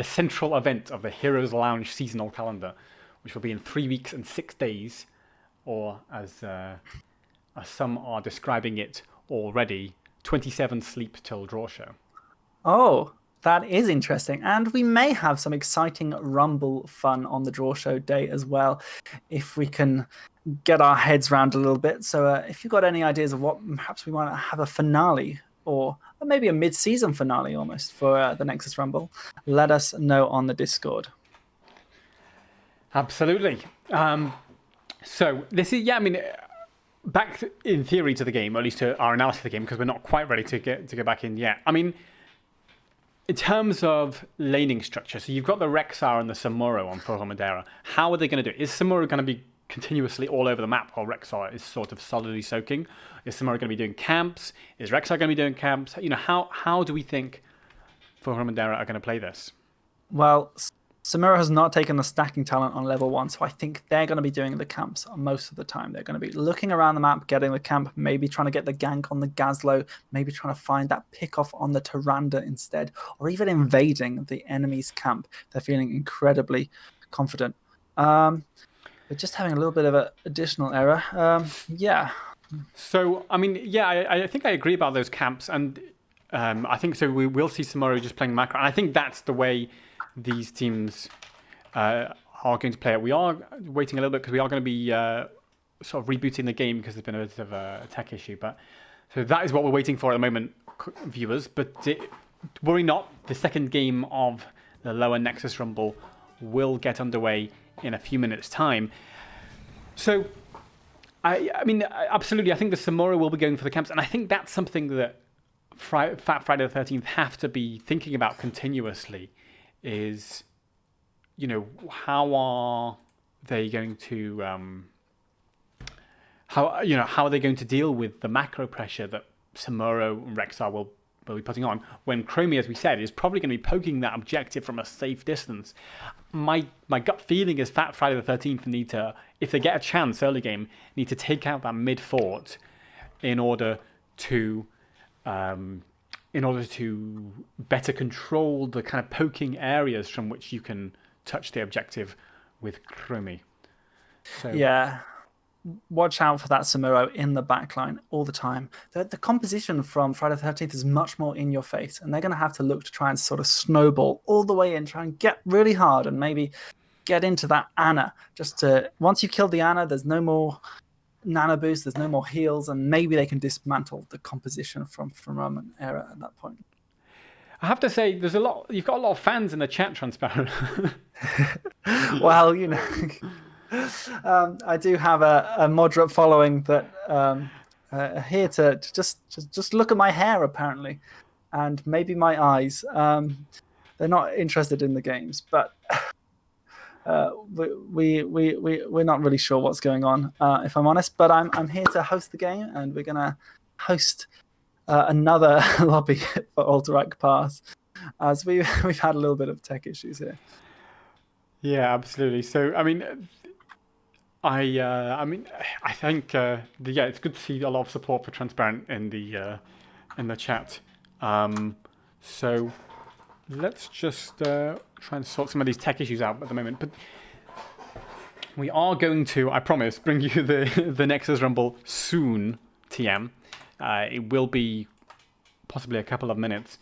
central event of the Heroes Lounge seasonal calendar, which will be in 3 weeks and 6 days, or as some are describing it already, 27 sleep till draw show. Oh, that is interesting. And we may have some exciting Rumble fun on the draw show day as well, if we can get our heads around a little bit. So if you've got any ideas of what perhaps we want to have a finale, or maybe a mid-season finale almost for the Nexus Rumble, let us know on the Discord. Absolutely. So this is, back in theory to the game, or at least to our analysis of the game, because we're not quite ready to go back in yet. In terms of laning structure, so you've got the Rexar and the Samuro on for Hum and Ähre. How are they going to do it? Is Samuro going to be continuously all over the map while Rexar is sort of solidly soaking? Is Samura going to be doing camps? Is Rexar going to be doing camps? How do we think Fulham and Ähre are going to play this? Well, Samura has not taken the stacking talent on level 1, so I think they're going to be doing the camps most of the time. They're going to be looking around the map, getting the camp, maybe trying to get the gank on the Gazlo, maybe trying to find that pick-off on the Tyrande instead, or even invading the enemy's camp. They're feeling incredibly confident. But just having a little bit of an additional error. Yeah. So, I mean, yeah, I think I agree about those camps, and I think so. We will see Samura just playing macro, and I think that's the way these teams are going to play it. We are waiting a little bit because we are going to be sort of rebooting the game because there's been a bit of a tech issue. But so that is what we're waiting for at the moment, viewers. But worry not, the second game of the lower Nexus Rumble will get underway in a few minutes' time. So, I mean, absolutely, I think the Samura will be going for the camps, and I think that's something that Fat Friday the 13th have to be thinking about continuously. Is, how are they going to how are they going to deal with the macro pressure that Samuro and Rexar will be putting on when Chromie, as we said, is probably going to be poking that objective from a safe distance. My gut feeling is Fat Friday the 13th need to, if they get a chance early game, need to take out that mid fort in order to better control the kind of poking areas from which you can touch the objective with Chromie. So, yeah. Watch out for that Samuro in the backline all the time. The composition from Friday the 13th is much more in your face, and they're going to have to look to try and sort of snowball all the way in, try and get really hard and maybe get into that Ana. Once you kill the Ana, there's no more nano boost, there's no more heals, and maybe they can dismantle the composition from Roman Era at that point. I have to say, you've got a lot of fans in the chat, Transparent. Well, I do have a moderate following that here to just look at my hair apparently, and maybe my eyes. They're not interested in the games, but we're not really sure what's going on, if I'm honest. But I'm here to host the game, and we're gonna host another lobby for Alterac Pass, as we've had a little bit of tech issues here. Yeah, absolutely. So I mean, I think it's good to see a lot of support for Transparent in the chat. So let's just try and sort some of these tech issues out at the moment. But we are going to, I promise, bring you the Nexus Rumble soon, TM. It will be possibly a couple of minutes.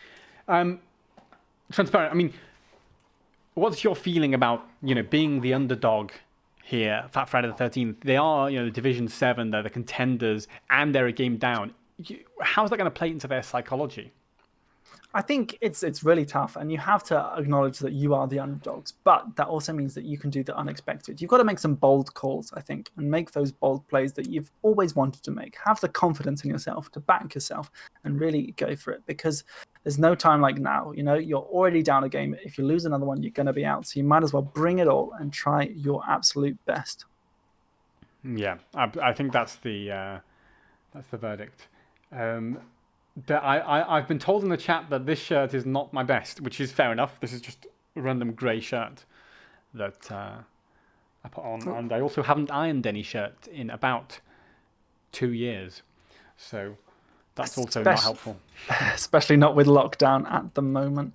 Transparent, I mean, what's your feeling about, being the underdog here, Fat Friday the 13th? They are, Division 7, they're the contenders, and they're a game down. How's that going to play into their psychology? I think it's really tough, and you have to acknowledge that you are the underdogs, but that also means that you can do the unexpected. You've got to make some bold calls, I think, and make those bold plays that you've always wanted to make. Have the confidence in yourself to back yourself and really go for it, because there's no time like now. You're already down a game. If you lose another one, you're going to be out. So you might as well bring it all and try your absolute best. Yeah, I think that's the verdict. I've been told in the chat that this shirt is not my best, which is fair enough. This is just a random grey shirt that I put on, and I also haven't ironed any shirt in about 2 years, so that's also not helpful. Especially not with lockdown at the moment.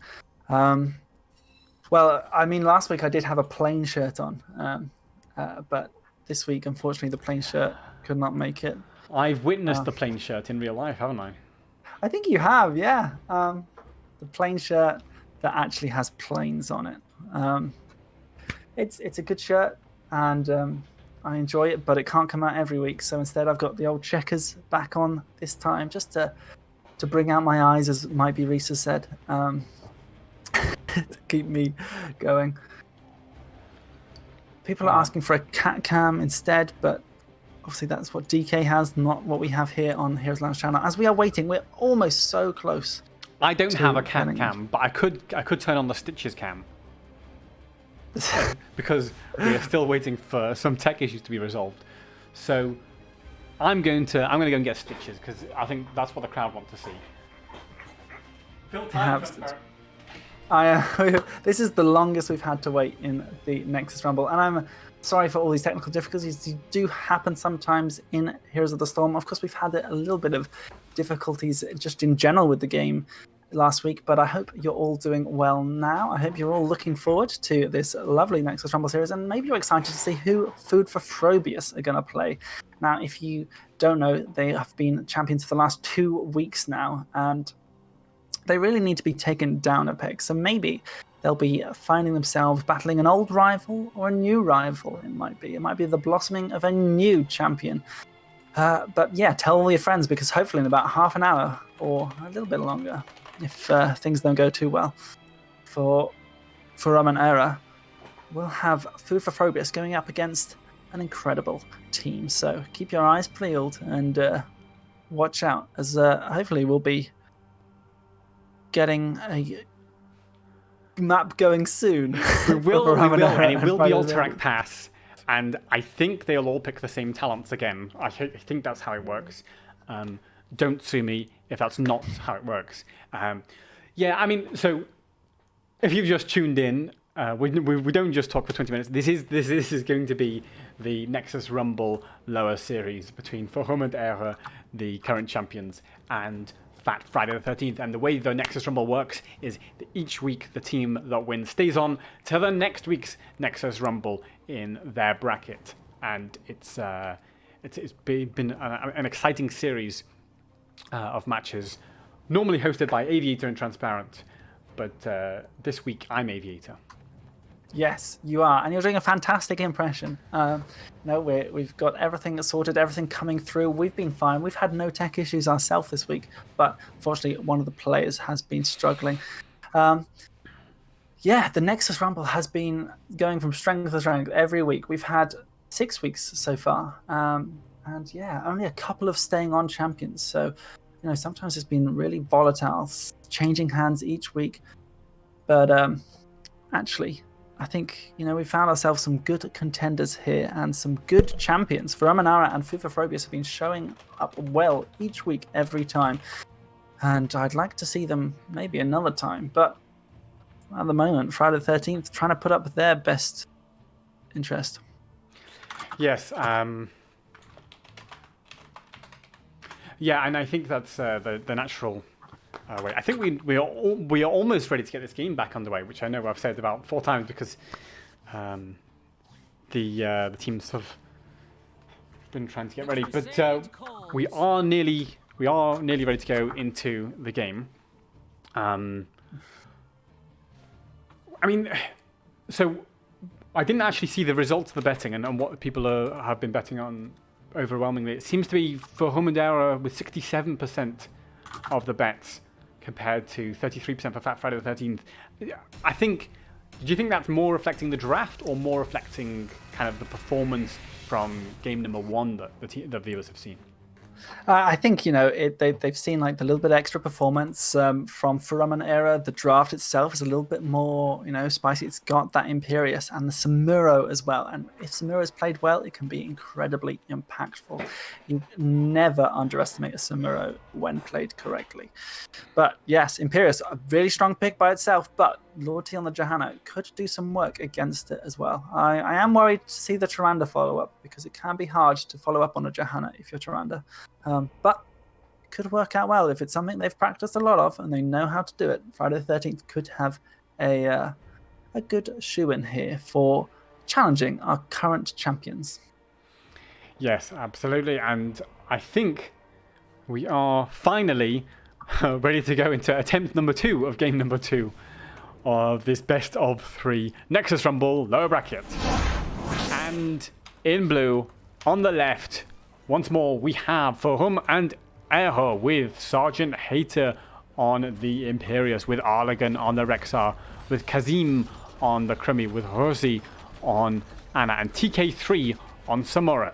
Well, I mean, last week I did have a plain shirt on, but this week, unfortunately, the plain shirt could not make it. I've witnessed the plain shirt in real life, haven't I? I think you have, yeah. The plain shirt that actually has planes on it. It's a good shirt, and I enjoy it, but it can't come out every week. So instead, I've got the old checkers back on this time, just to bring out my eyes, as might be Risa said, to keep me going. People are asking for a cat cam instead, but obviously that's what DK has, not what we have here on Heroes Lounge channel. As we are waiting, we're almost so close. I don't have a cat cam, but I could turn on the Stitches cam. because we are still waiting for some tech issues to be resolved. So I'm going to go and get stitches because I think that's what the crowd want to see. Fill time. This is the longest we've had to wait in the Nexus Rumble, and I'm sorry for all these technical difficulties. They do happen sometimes in Heroes of the Storm. Of course, we've had a little bit of difficulties just in general with the game last week, but I hope you're all doing well now. I hope you're all looking forward to this lovely Nexus Rumble series, and maybe you're excited to see who Food for Phrobius are going to play. Now, if you don't know, they have been champions for the last 2 weeks now, and they really need to be taken down a peg. So maybe they'll be finding themselves battling an old rival or a new rival. It might be the blossoming of a new champion. But yeah, tell all your friends, because hopefully in about half an hour or a little bit longer, if things don't go too well for and Ähre, we'll have Food for Phrobius going up against an incredible team. So keep your eyes peeled and watch out, as hopefully we'll be getting a map going soon. We will, and it will be Alterac Pass, and I think they'll all pick the same talents again. I think that's how it works. Don't sue me if that's not how it works. Yeah, I mean, so if you've just tuned in, we don't just talk for 20 minutes. This is going to be the Nexus Rumble lower series between Forum and Ähre, the current champions, and Fat Friday the 13th. And the way the Nexus Rumble works is that each week the team that wins stays on to the next week's Nexus Rumble in their bracket. And it's been an exciting series of matches, normally hosted by Aviator and Transparent, but this week I'm Aviator. Yes, you are, and you're doing a fantastic impression. We've got everything sorted, everything coming through. We've been fine. We've had no tech issues ourselves this week, but unfortunately, one of the players has been struggling. The Nexus Rumble has been going from strength to strength every week. We've had 6 weeks so far, and yeah, only a couple of staying on champions. So, sometimes it's been really volatile, changing hands each week. But actually, I think, we found ourselves some good contenders here and some good champions. For Ähre and Food for Phrobius have been showing up well each week, every time. And I'd like to see them maybe another time. But at the moment, Friday the 13th, trying to put up their best interest. Yes. Yeah, and I think that's the natural way. I think we are almost ready to get this game back underway, which I know I've said about 4 times because the teams have been trying to get ready. But we are nearly ready to go into the game. I mean, so I didn't actually see the results of the betting and what people have been betting on overwhelmingly. It seems to be for Ähre with 67% of the bets compared to 33% for Fat Friday the 13th. I think, do you think that's more reflecting the draft or more reflecting kind of the performance from game number 1 that the viewers have seen? I think, they've seen like the little bit extra performance from Forum and Ähre. The draft itself is a little bit more, spicy. It's got that Imperious and the Samuro as well. And if Samuro is played well, it can be incredibly impactful. You never underestimate a Samuro when played correctly. But yes, Imperious, a really strong pick by itself, but Loyalty on the Johanna could do some work against it as well. I am worried to see the Tyrande follow up, because it can be hard to follow up on a Johanna if you're Tyrande. But it could work out well if it's something they've practiced a lot of and they know how to do it. Friday the 13th could have a good shoe-in here for challenging our current champions. Yes, absolutely. And I think we are finally ready to go into attempt number 2 of game number 2 of this best of 3 Nexus Rumble lower bracket. And in blue, on the left, once more, we have Forum and Ähre with Sergeant Hater on the Imperious, with Arlagan on the Rexar, with Kazim on the Krimi, with Rosie on Anna, and TK3 on Samuro.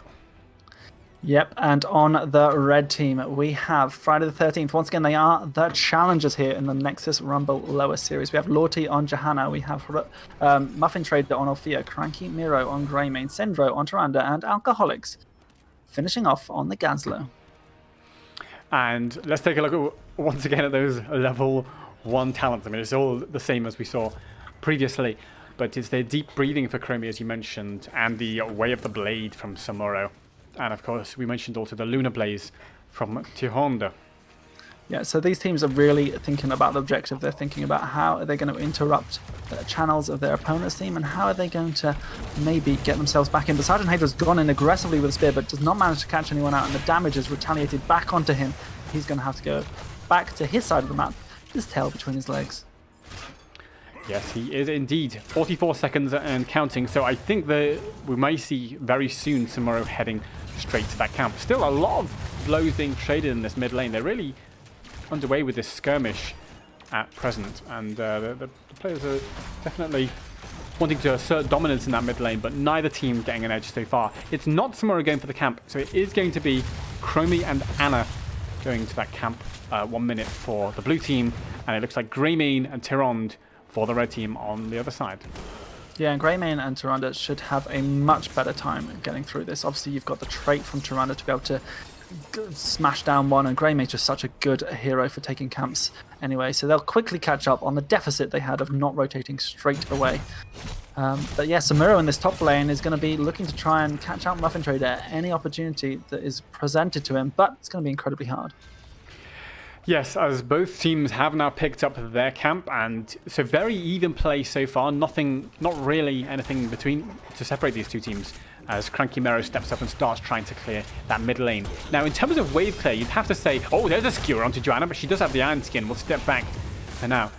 Yep, and on the red team, we have Friday the 13th. Once again, they are the challengers here in the Nexus Rumble Lower Series. We have Lorty on Johanna, we have Muffin Trader on Orphea, Cranky Miro on Greymane, Sendro on Tyrande, and Alcoholics finishing off on the Gazlo. And let's take a look at, once again at those level 1 talents. I mean, it's all the same as we saw previously, but it's their deep breathing for Chromie, as you mentioned, and the Way of the Blade from Samuro. And of course, we mentioned also the Lunar Blaze from Tyrande. Yeah, so these teams are really thinking about the objective. They're thinking about how are they going to interrupt the channels of their opponent's team and how are they going to maybe get themselves back in. But Sergeant Hydra's gone in aggressively with a spear, but does not manage to catch anyone out, and the damage is retaliated back onto him. He's going to have to go back to his side of the map, with his tail between his legs. Yes, he is indeed. 44 seconds and counting, so I think that we may see very soon Samuro heading straight to that camp. Still a lot of blows being traded in this mid lane. They're really underway with this skirmish at present, and the players are definitely wanting to assert dominance in that mid lane, but neither team getting an edge so far. It's not Samuro going for the camp, so it is going to be Chromie and Anna going to that camp. 1 minute for the blue team, and it looks like Greymane and Tyrande for the red team on the other side. Yeah, and Greymane and Tyrande should have a much better time getting through this. Obviously, you've got the trait from Tyrande to be able to smash down one, and Greymane's just such a good hero for taking camps anyway, so they'll quickly catch up on the deficit they had of not rotating straight away. But yeah, Samuro in this top lane is going to be looking to try and catch out Muffin Trader at any opportunity that is presented to him, but it's going to be incredibly hard. Yes, as both teams have now picked up their camp, and so very even play so far. Not really anything between to separate these two teams, as Cranky Mero steps up and starts trying to clear that mid lane. Now, in terms of wave clear, you'd have to say, oh, there's a skewer onto Joanna, but she does have the Iron Skin. We'll step back for now.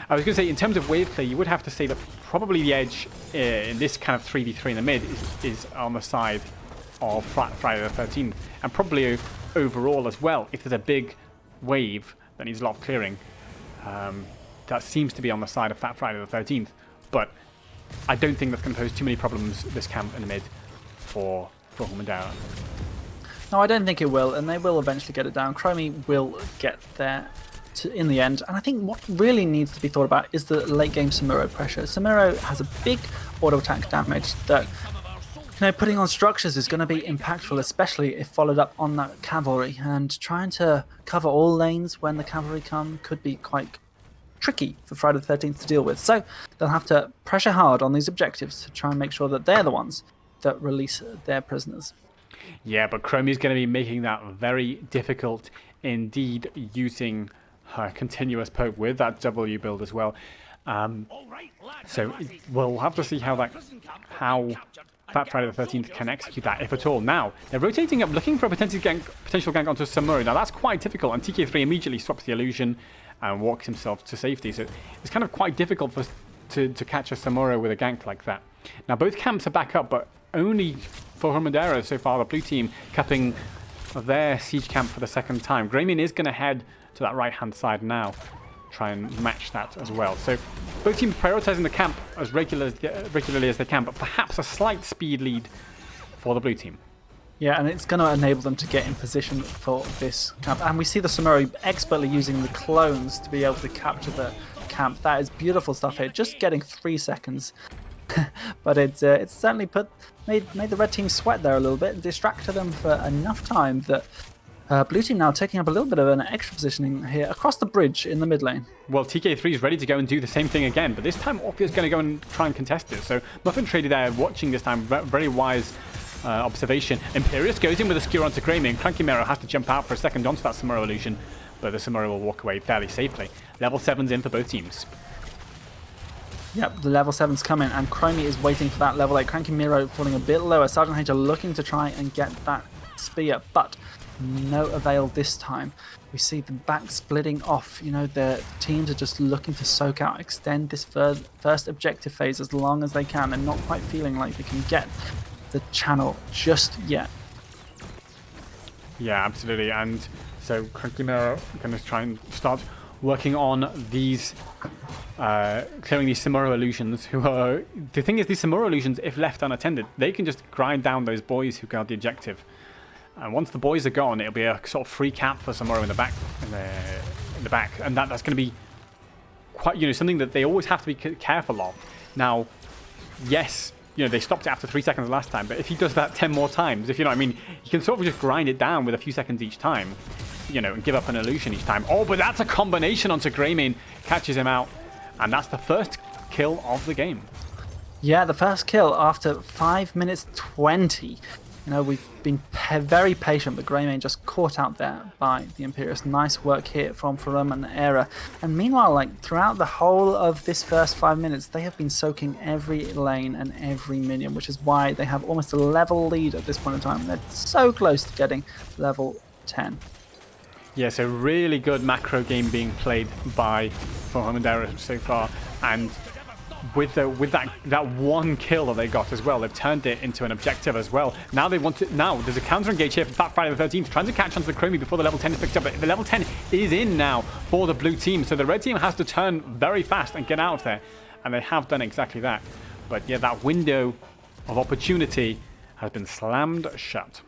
I was going to say, in terms of wave clear, you would have to say that probably the edge in this kind of 3v3 in the mid is on the side of Friday the 13th, and probably overall as well. If there's a big wave that needs a lot of clearing, that seems to be on the side of Fat Friday the 13th, but I don't think that's going to pose too many problems this camp in the mid for Humandara. No, I don't think it will, and they will eventually get it down. Chromie will get there in the end, and I think what really needs to be thought about is the late game Samuro pressure. Samuro has a big auto attack damage that, putting on structures is going to be impactful, especially if followed up on that cavalry, and trying to cover all lanes when the cavalry come could be quite tricky for Friday the 13th to deal with. So they'll have to pressure hard on these objectives to try and make sure that they're the ones that release their prisoners. Yeah, but Chromie's going to be making that very difficult indeed, using her continuous poke with that W build as well. So we'll have to see how Fat Friday the 13th can execute that, if at all. Now, they're rotating up, looking for a potential gank onto Samuro. Now, that's quite difficult, and TK3 immediately swaps the illusion and walks himself to safety. So it's kind of quite difficult to catch a Samuro with a gank like that. Now, both camps are back up, but only for Humandara so far, the blue team capping their siege camp for the second time. Greymane is going to head to that right-hand side now, try and match that as well. So both teams prioritizing the camp as regularly as they can, but perhaps a slight speed lead for the blue team. Yeah, and it's going to enable them to get in position for this camp. And we see the Samuro expertly using the clones to be able to capture the camp. That is beautiful stuff here. Just getting 3 seconds. But it's certainly made the red team sweat there a little bit and distracted them for enough time that blue team now taking up a little bit of an extra positioning here across the bridge in the mid lane. Well, TK3 is ready to go and do the same thing again, but this time Orphea's going to go and try and contest it. So Muffin Trader there watching this time, very wise observation. Imperious goes in with a skewer onto Greymane. Cranky Mero has to jump out for a second onto that Samuro illusion, but the Samuro will walk away fairly safely. Level 7's in for both teams. Yep, the level 7's coming, and Chromie is waiting for that level 8. Cranky Mero falling a bit lower. Sergeant Hager looking to try and get that spear, but no avail this time. We see them back splitting off. The teams are just looking to soak out, extend this first objective phase as long as they can. They're not quite feeling like they can get the channel just yet. Yeah, absolutely. And so Cranky Mero going to try and start working on these, clearing these Samuro illusions. The thing is, these Samuro illusions, if left unattended, they can just grind down those boys who guard the objective. And once the boys are gone, it'll be a sort of free cap for Samuro in the back, in the back, and that's going to be quite, something that they always have to be careful of. Now, yes, they stopped it after 3 seconds last time, but if he does that 10 more times, if you know what I mean, he can sort of just grind it down with a few seconds each time, and give up an illusion each time. Oh, but that's a combination onto Greymane, catches him out, and that's the first kill of the game. Yeah, the first kill after 5 minutes 20. We've been very patient, but Greymane just caught out there by the Imperius. Nice work here from Farum and Ähre. And meanwhile, throughout the whole of this first 5 minutes, they have been soaking every lane and every minion, which is why they have almost a level lead at this point in time. They're so close to getting level 10. Yeah, so really good macro game being played by Farum and Ähre so far. And with that one kill that they got as well, they've turned it into an objective as well. Now they want to. Now there's a counter engage here from Fat Friday the 13th, trying to catch onto the Chromie before the level 10 is picked up. But the level 10 is in now for the blue team, so the red team has to turn very fast and get out of there, and they have done exactly that. But yeah, that window of opportunity has been slammed shut.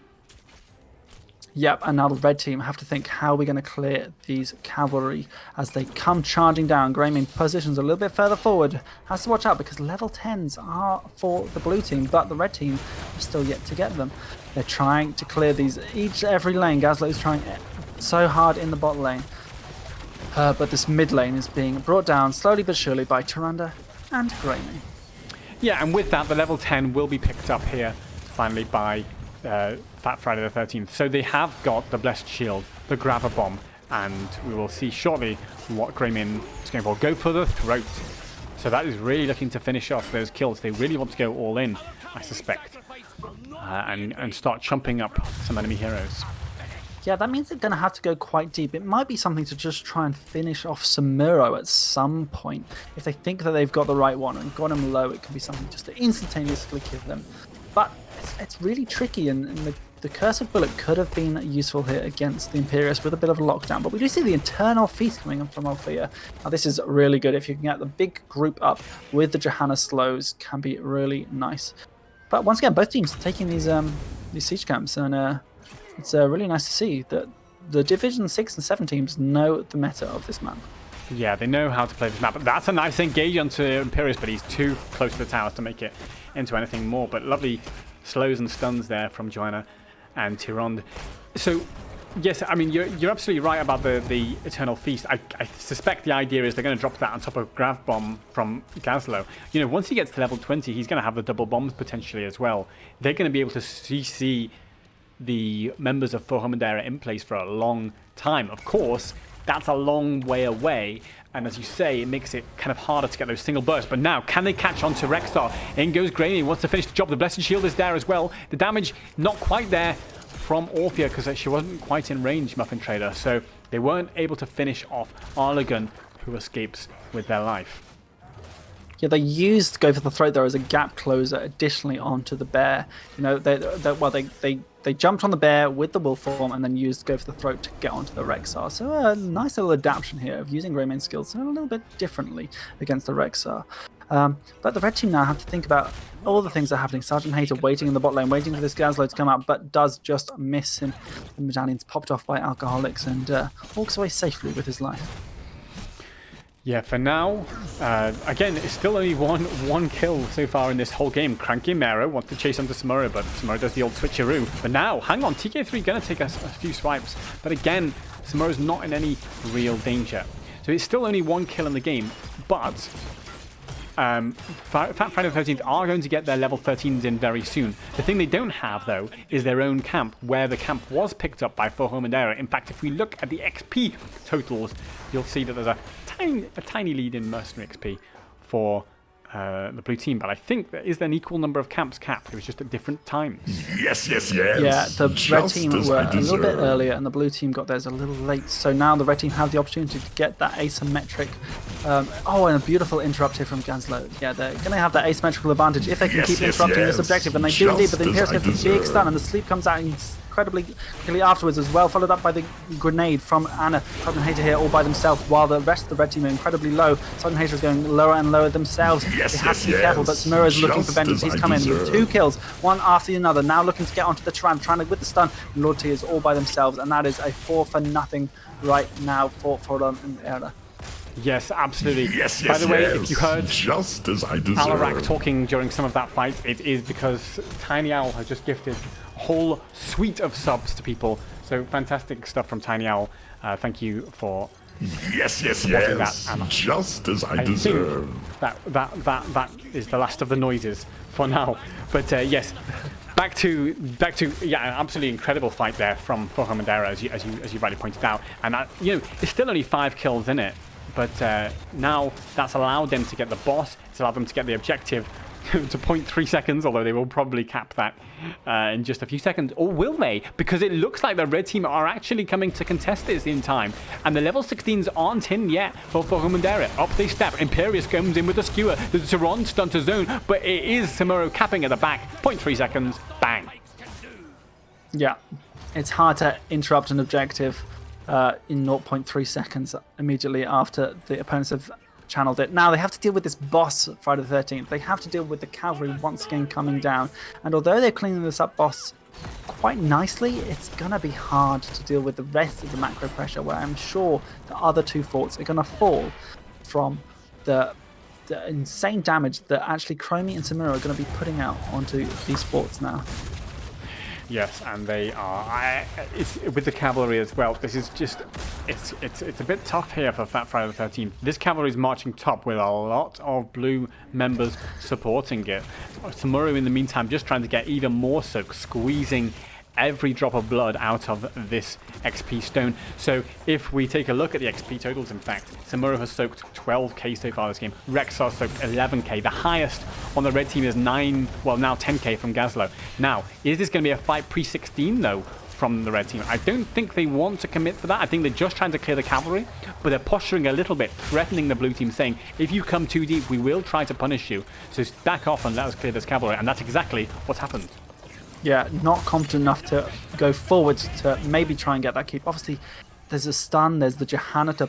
Yep, and now the red team have to think, how are we going to clear these cavalry as they come charging down. Greymane positions a little bit further forward. Has to watch out because level 10s are for the blue team, but the red team are still yet to get them. They're trying to clear these every lane. Gazlo is trying so hard in the bot lane. But this mid lane is being brought down slowly but surely by Tyrande and Greymane. Yeah, and with that, the level 10 will be picked up here finally by Fat Friday the 13th. So they have got the Blessed Shield, the Grabber Bomb, and we will see shortly what Greymane is going for. Go for the throat. So that is really looking to finish off those kills. They really want to go all in, I suspect, and start chumping up some enemy heroes. Yeah, that means they're going to have to go quite deep. It might be something to just try and finish off Samuro at some point. If they think that they've got the right one and got him low, it could be something just to instantaneously kill them. But it's really tricky, and the Cursed Bullet could have been useful here against the Imperius with a bit of a lockdown. But we do see the Eternal Feast coming up from Althea. Now this is really good. If you can get the big group up with the Johanna slows, can be really nice. But once again, both teams are taking these siege camps, and it's really nice to see that the Division 6 and 7 teams know the meta of this map. Yeah, they know how to play this map. That's a nice engage onto Imperius, but he's too close to the towers to make it into anything more. But lovely slows and stuns there from Joanna and Tyrande. So, yes, I mean, you're absolutely right about the Eternal Feast. I suspect the idea is they're going to drop that on top of Grav Bomb from Gazlo. Once he gets to level 20, he's going to have the double bombs potentially as well. They're going to be able to CC the members of Farum and Ähre in place for a long time. Of course, that's a long way away, and as you say, it makes it kind of harder to get those single bursts. But now, can they catch on to Rexstar? In goes Greymane, wants to finish the job. The Blessed Shield is there as well. The damage not quite there from Orphea because she wasn't quite in range, Muffin Trader, so they weren't able to finish off Arlagan, who escapes with their life. Yeah, they used Go for the Throat there as a gap closer additionally onto the bear. They jumped on the bear with the wolf form and then used Go for the Throat to get onto the Rexar. So a nice little adaptation here of using Greymane's skills a little bit differently against the Rexar. But the red team now have to think about all the things that are happening. Sergeant Hater waiting in the bot lane, waiting for this Gazlo to come out, but does just miss him. The medallion's popped off by Alcoholics and walks away safely with his life. Yeah, for now, again, it's still only one kill so far in this whole game. Cranky Mero wants to chase onto Samuro, but Samuro does the old switcheroo. But now, hang on, TK3 going to take a few swipes. But again, Samuro's not in any real danger. So it's still only one kill in the game, but Fat Friday the 13th are going to get their level 13s in very soon. The thing they don't have, though, is their own camp, where the camp was picked up by Farum and Ähre. In fact, if we look at the XP totals, you'll see that there's a tiny lead in mercenary XP for the blue team, but I think there is an equal number of camps capped. It was just at different times. Yes. Yeah, the red team were a little bit earlier and the blue team got theirs a little late. So now the red team have the opportunity to get that asymmetric. And a beautiful interrupt here from Gazlo. Yeah, they're going to have that asymmetrical advantage if they can keep interrupting this objective, and they do indeed. But the Imperius gets a big stun and the sleep comes out and incredibly quickly afterwards as well, followed up by the grenade from Ähre. Sudden Hater here all by themselves, while the rest of the red team are incredibly low. Sudden Hater is going lower and lower themselves. They have to be careful, but Samura is looking for vengeance. He's come in with 2 kills, one after another, now looking to get onto the Tyrant with the stun. Lord T is all by themselves, and that is a 4-for-0 right now for Fordham and Ähre. Yes, absolutely. Yes, By the way, yes. if you heard Just as I deserve. Alarak talking during some of that fight, it is because Tiny Owl has just gifted a whole suite of subs to people. So fantastic stuff from Tiny Owl. Thank you for Yes, supporting that. And just as I I deserve. think that is the last of the noises for now. But yes. Back to yeah, an absolutely incredible fight there from Fordham and Ähre, as you rightly pointed out, and you know, it's still only 5 kills in it, but now that's allowed them to get the boss. It's allowed them to get the objective to 0.3 seconds, although they will probably cap that in just a few seconds. Or will they? Because it looks like the red team are actually coming to contest this in time. And the level 16s aren't in yet for Fordham and Ähre. Up they step. Imperius comes in with the skewer. There's a Tyrant stun to zone, but it is Samuro capping at the back. 0.3 seconds. Bang. Yeah, it's hard to interrupt an objective in 0.3 seconds immediately after the opponents have channeled it. Now they have to deal with this boss Friday the 13th. They have to deal with the cavalry once again coming down. And although they're cleaning this up boss quite nicely, it's going to be hard to deal with the rest of the macro pressure, where I'm sure the other 2 forts are going to fall from the insane damage that actually Chromie and Samura are going to be putting out onto these forts now. Yes, and they are. It's with the cavalry as well. This is just, it's a bit tough here for Fat Friday the 13th. This cavalry is marching top with a lot of blue members supporting it. Samuro, in the meantime, just trying to get even more soak, squeezing every drop of blood out of this XP stone. So if we take a look at the XP totals, in fact, Samuro has soaked 12k so far this game. Rexar soaked 11k. The highest on the red team is 9, well now 10k from Gazlo. Now, is this going to be a fight pre-16 though from the red team? I don't think they want to commit for that. I think they're just trying to clear the cavalry, but they're posturing a little bit, threatening the blue team, saying, if you come too deep, we will try to punish you. So back off and let us clear this cavalry. And that's exactly what's happened. Yeah, not confident enough to go forward to maybe try and get that keep. Obviously, there's a stun, there's the Johanna to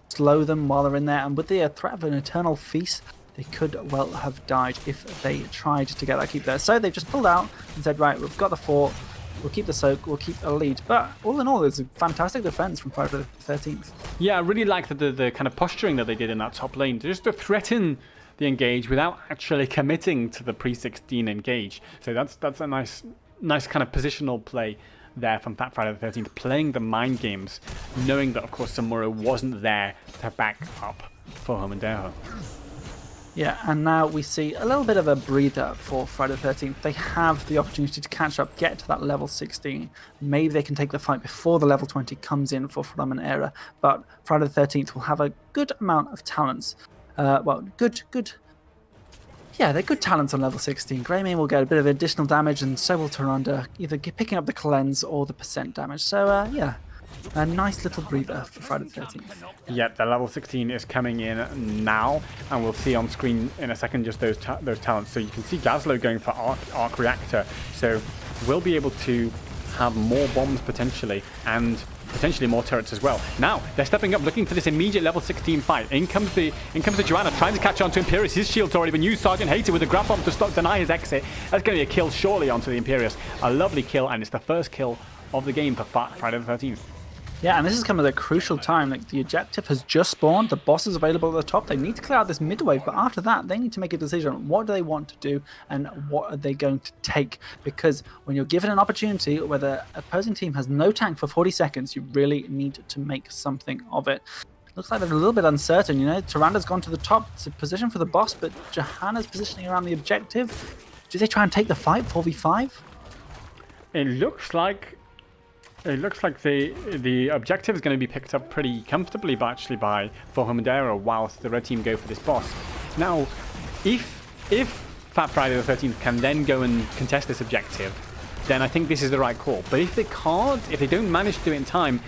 slow them while they're in there, and with the threat of an eternal feast, they could well have died if they tried to get that keep there. So they've just pulled out and said, right, we've got the fort, we'll keep the soak, we'll keep a lead. But all in all, it's a fantastic defense from Friday the 13th. Yeah, I really like the kind of posturing that they did in that top lane, just to threaten the engage without actually committing to the pre-16 engage. So that's a nice kind of positional play there from Fat Friday the 13th, playing the mind games, knowing that of course Samuro wasn't there to back up for Fordham and Ähre. Yeah, and now we see a little bit of a breather for Friday the 13th. They have the opportunity to catch up, get to that level 16. Maybe they can take the fight before the level 20 comes in for Fordham and Ähre, but Friday the 13th will have a good amount of talents. Yeah, they're good talents on level 16. Greymane will get a bit of additional damage, and so will Tyrande, either picking up the cleanse or the % damage. So, yeah, a nice little breather for Friday the 13th. Yep, the level 16 is coming in now, and we'll see on screen in a second just those talents. So you can see Gazlo going for Arc Reactor, so we'll be able to have more bombs potentially, and potentially more turrets as well. Now, they're stepping up, looking for this immediate level 16 fight. In comes the Joanna, trying to catch on to Imperius. His shield's already been used. Sergeant Hater with a grab bomb to deny his exit. That's going to be a kill surely onto the Imperius. A lovely kill, and it's the first kill of the game for Friday the 13th. Yeah, and this is coming at a crucial time. Like, the objective has just spawned, the boss is available at the top. They need to clear out this mid wave, but after that, they need to make a decision on what do they want to do and what are they going to take. Because when you're given an opportunity where the opposing team has no tank for 40 seconds, you really need to make something of it. Looks like they're a little bit uncertain, you know. Tyranda's gone to the top to position for the boss, but Johanna's positioning around the objective. Do they try and take the fight 4v5? It looks like the objective is going to be picked up pretty comfortably by Fordham and Ähre whilst the red team go for this boss. Now, if Fat Friday the 13th can then go and contest this objective, then I think this is the right call. But if they can't, if they don't manage to do it in time,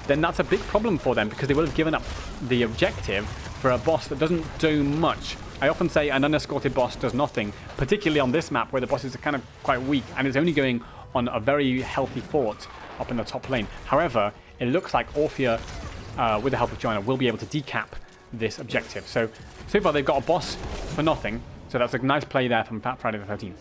then that's a big problem for them, because they will have given up the objective for a boss that doesn't do much. I often say an unescorted boss does nothing, particularly on this map where the bosses are kind of quite weak and it's only going on a very healthy fort up in the top lane. However, it looks like Orphea, with the help of Joanna, will be able to decap this objective. So far they've got a boss for nothing. So that's a nice play there from Fat Friday the 13th.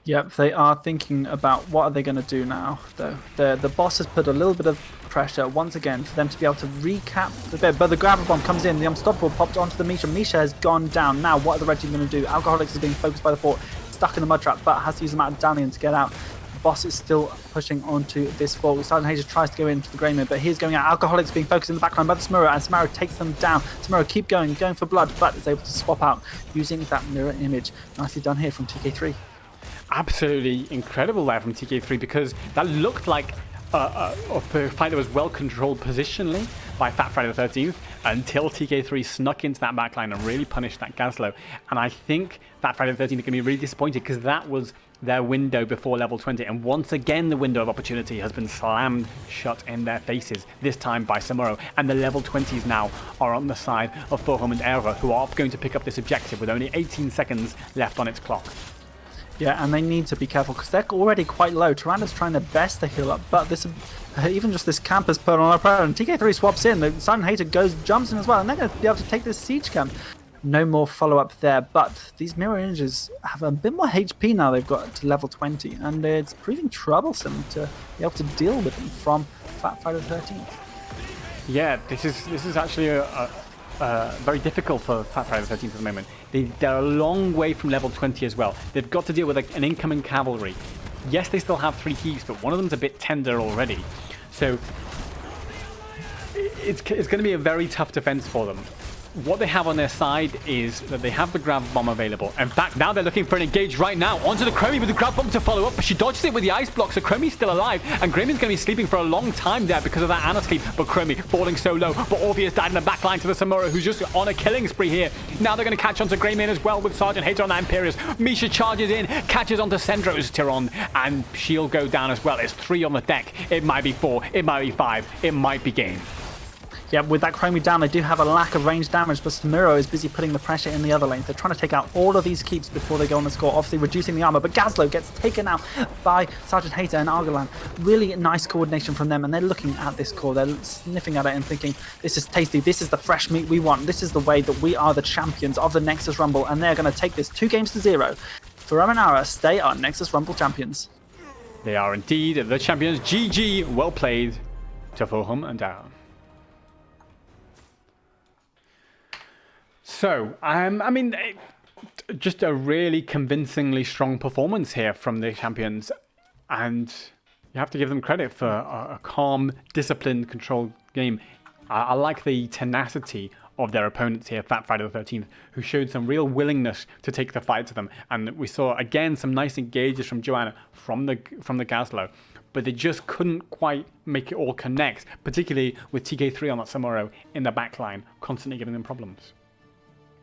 Yep, they are thinking about what are they going to do now, though. The boss has put a little bit of pressure once again for them to be able to recap the bit, but the grabber bomb comes in, the unstoppable popped onto the Misha. Misha has gone down. Now, what are the red team going to do? Alcoholics is being focused by the fort, stuck in the mud trap, but has to use the amount of Dalian to get out. The boss is still pushing onto this fort. Sergeant Hayes tries to go into the grey mid, but he's going out. Alcoholics being focused in the backline by the Samuro, and Samuro takes them down. Samuro keep going for blood, but is able to swap out using that mirror image. Nicely done here from TK3. Absolutely incredible there from TK3, because that looked like a fight that was well controlled positionally by Fat Friday the 13th until TK3 snuck into that backline and really punished that Gazlo. And I think Fat Friday the 13th are going to be really disappointed, because that was their window before level 20, and once again the window of opportunity has been slammed shut in their faces, this time by Samuro, and the level 20s now are on the side of Forum and Ähre, who are going to pick up this objective with only 18 seconds left on its clock. Yeah, and they need to be careful because they're already quite low. Tyranna's trying their best to heal up, but this even just this camp is put on a prayer, and TK3 swaps in. The Silent Hater jumps in as well, and they're going to be able to take this siege camp. No more follow-up there, but these mirror images have a bit more HP now they've got to level 20, and it's proving troublesome to be able to deal with them from Fat Friday the 13th. Yeah, this is actually very difficult for Fat Friday the 13th at the moment. They're a long way from level 20 as well. They've got to deal with an incoming cavalry. Yes, they still have 3 keys, but one of them's a bit tender already. So it's going to be a very tough defense for them. What they have on their side is that they have the grab bomb available. In fact, now they're looking for an engage right now onto the Chromie with the grab bomb to follow up, but she dodges it with the ice block, so Chromie's still alive, and Grayman's going to be sleeping for a long time there because of that Anna sleep, but Chromie falling so low, but Orpheus died in the backline to the Samuro, who's just on a killing spree here. Now they're going to catch onto Grayman as well with Sergeant Hater on that Imperius. Misha charges in, catches onto Sendro's Tyrant, and she'll go down as well. It's 3 on the deck. It might be 4, it might be 5, it might be game. Yeah, with that Chromie down, they do have a lack of range damage, but Samuro is busy putting the pressure in the other lanes. They're trying to take out all of these keeps before they go on the score, obviously reducing the armor, but Gazlo gets taken out by Sergeant Hater and Argolan. Really nice coordination from them, and they're looking at this core, they're sniffing at it and thinking, this is tasty, this is the fresh meat we want, this is the way that we are the champions of the Nexus Rumble, and they're going to take this 2-0. Forum and Ähre stay our Nexus Rumble champions. They are indeed the champions. GG, well played to Forum and Ähre. So, I mean, just a really convincingly strong performance here from the champions, and you have to give them credit for a calm, disciplined, controlled game. I like the tenacity of their opponents here, Fat Friday the 13th, who showed some real willingness to take the fight to them, and we saw again some nice engages from Joanna from the Gazlo, but they just couldn't quite make it all connect, particularly with TK3 on that Samuro in the backline, constantly giving them problems.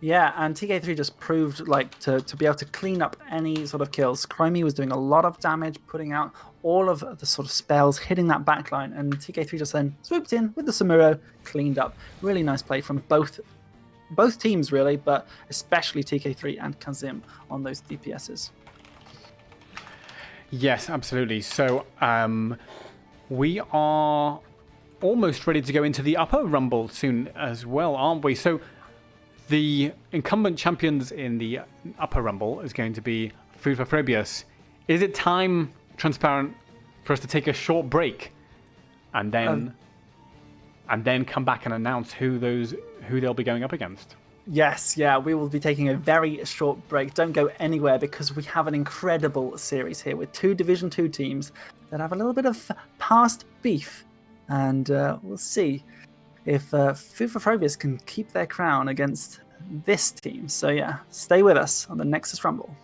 Yeah, and TK3 just proved like to be able to clean up any sort of kills. Chromie was doing a lot of damage, putting out all of the sort of spells, hitting that backline, and TK3 just then swooped in with the Samuro, cleaned up. Really nice play from both teams, really, but especially TK3 and Kazim on those DPSs. Yes, absolutely. So we are almost ready to go into the upper rumble soon as well, aren't we? So the incumbent champions in the upper rumble is going to be Food for Phrobius. Is it time, Transparent, for us to take a short break and then come back and announce who they'll be going up against? Yes, yeah, we will be taking a very short break. Don't go anywhere because we have an incredible series here with 2 Division 2 teams that have a little bit of past beef, and we'll see if Food for Phrobius can keep their crown against this team. So yeah, stay with us on the Nexus Rumble.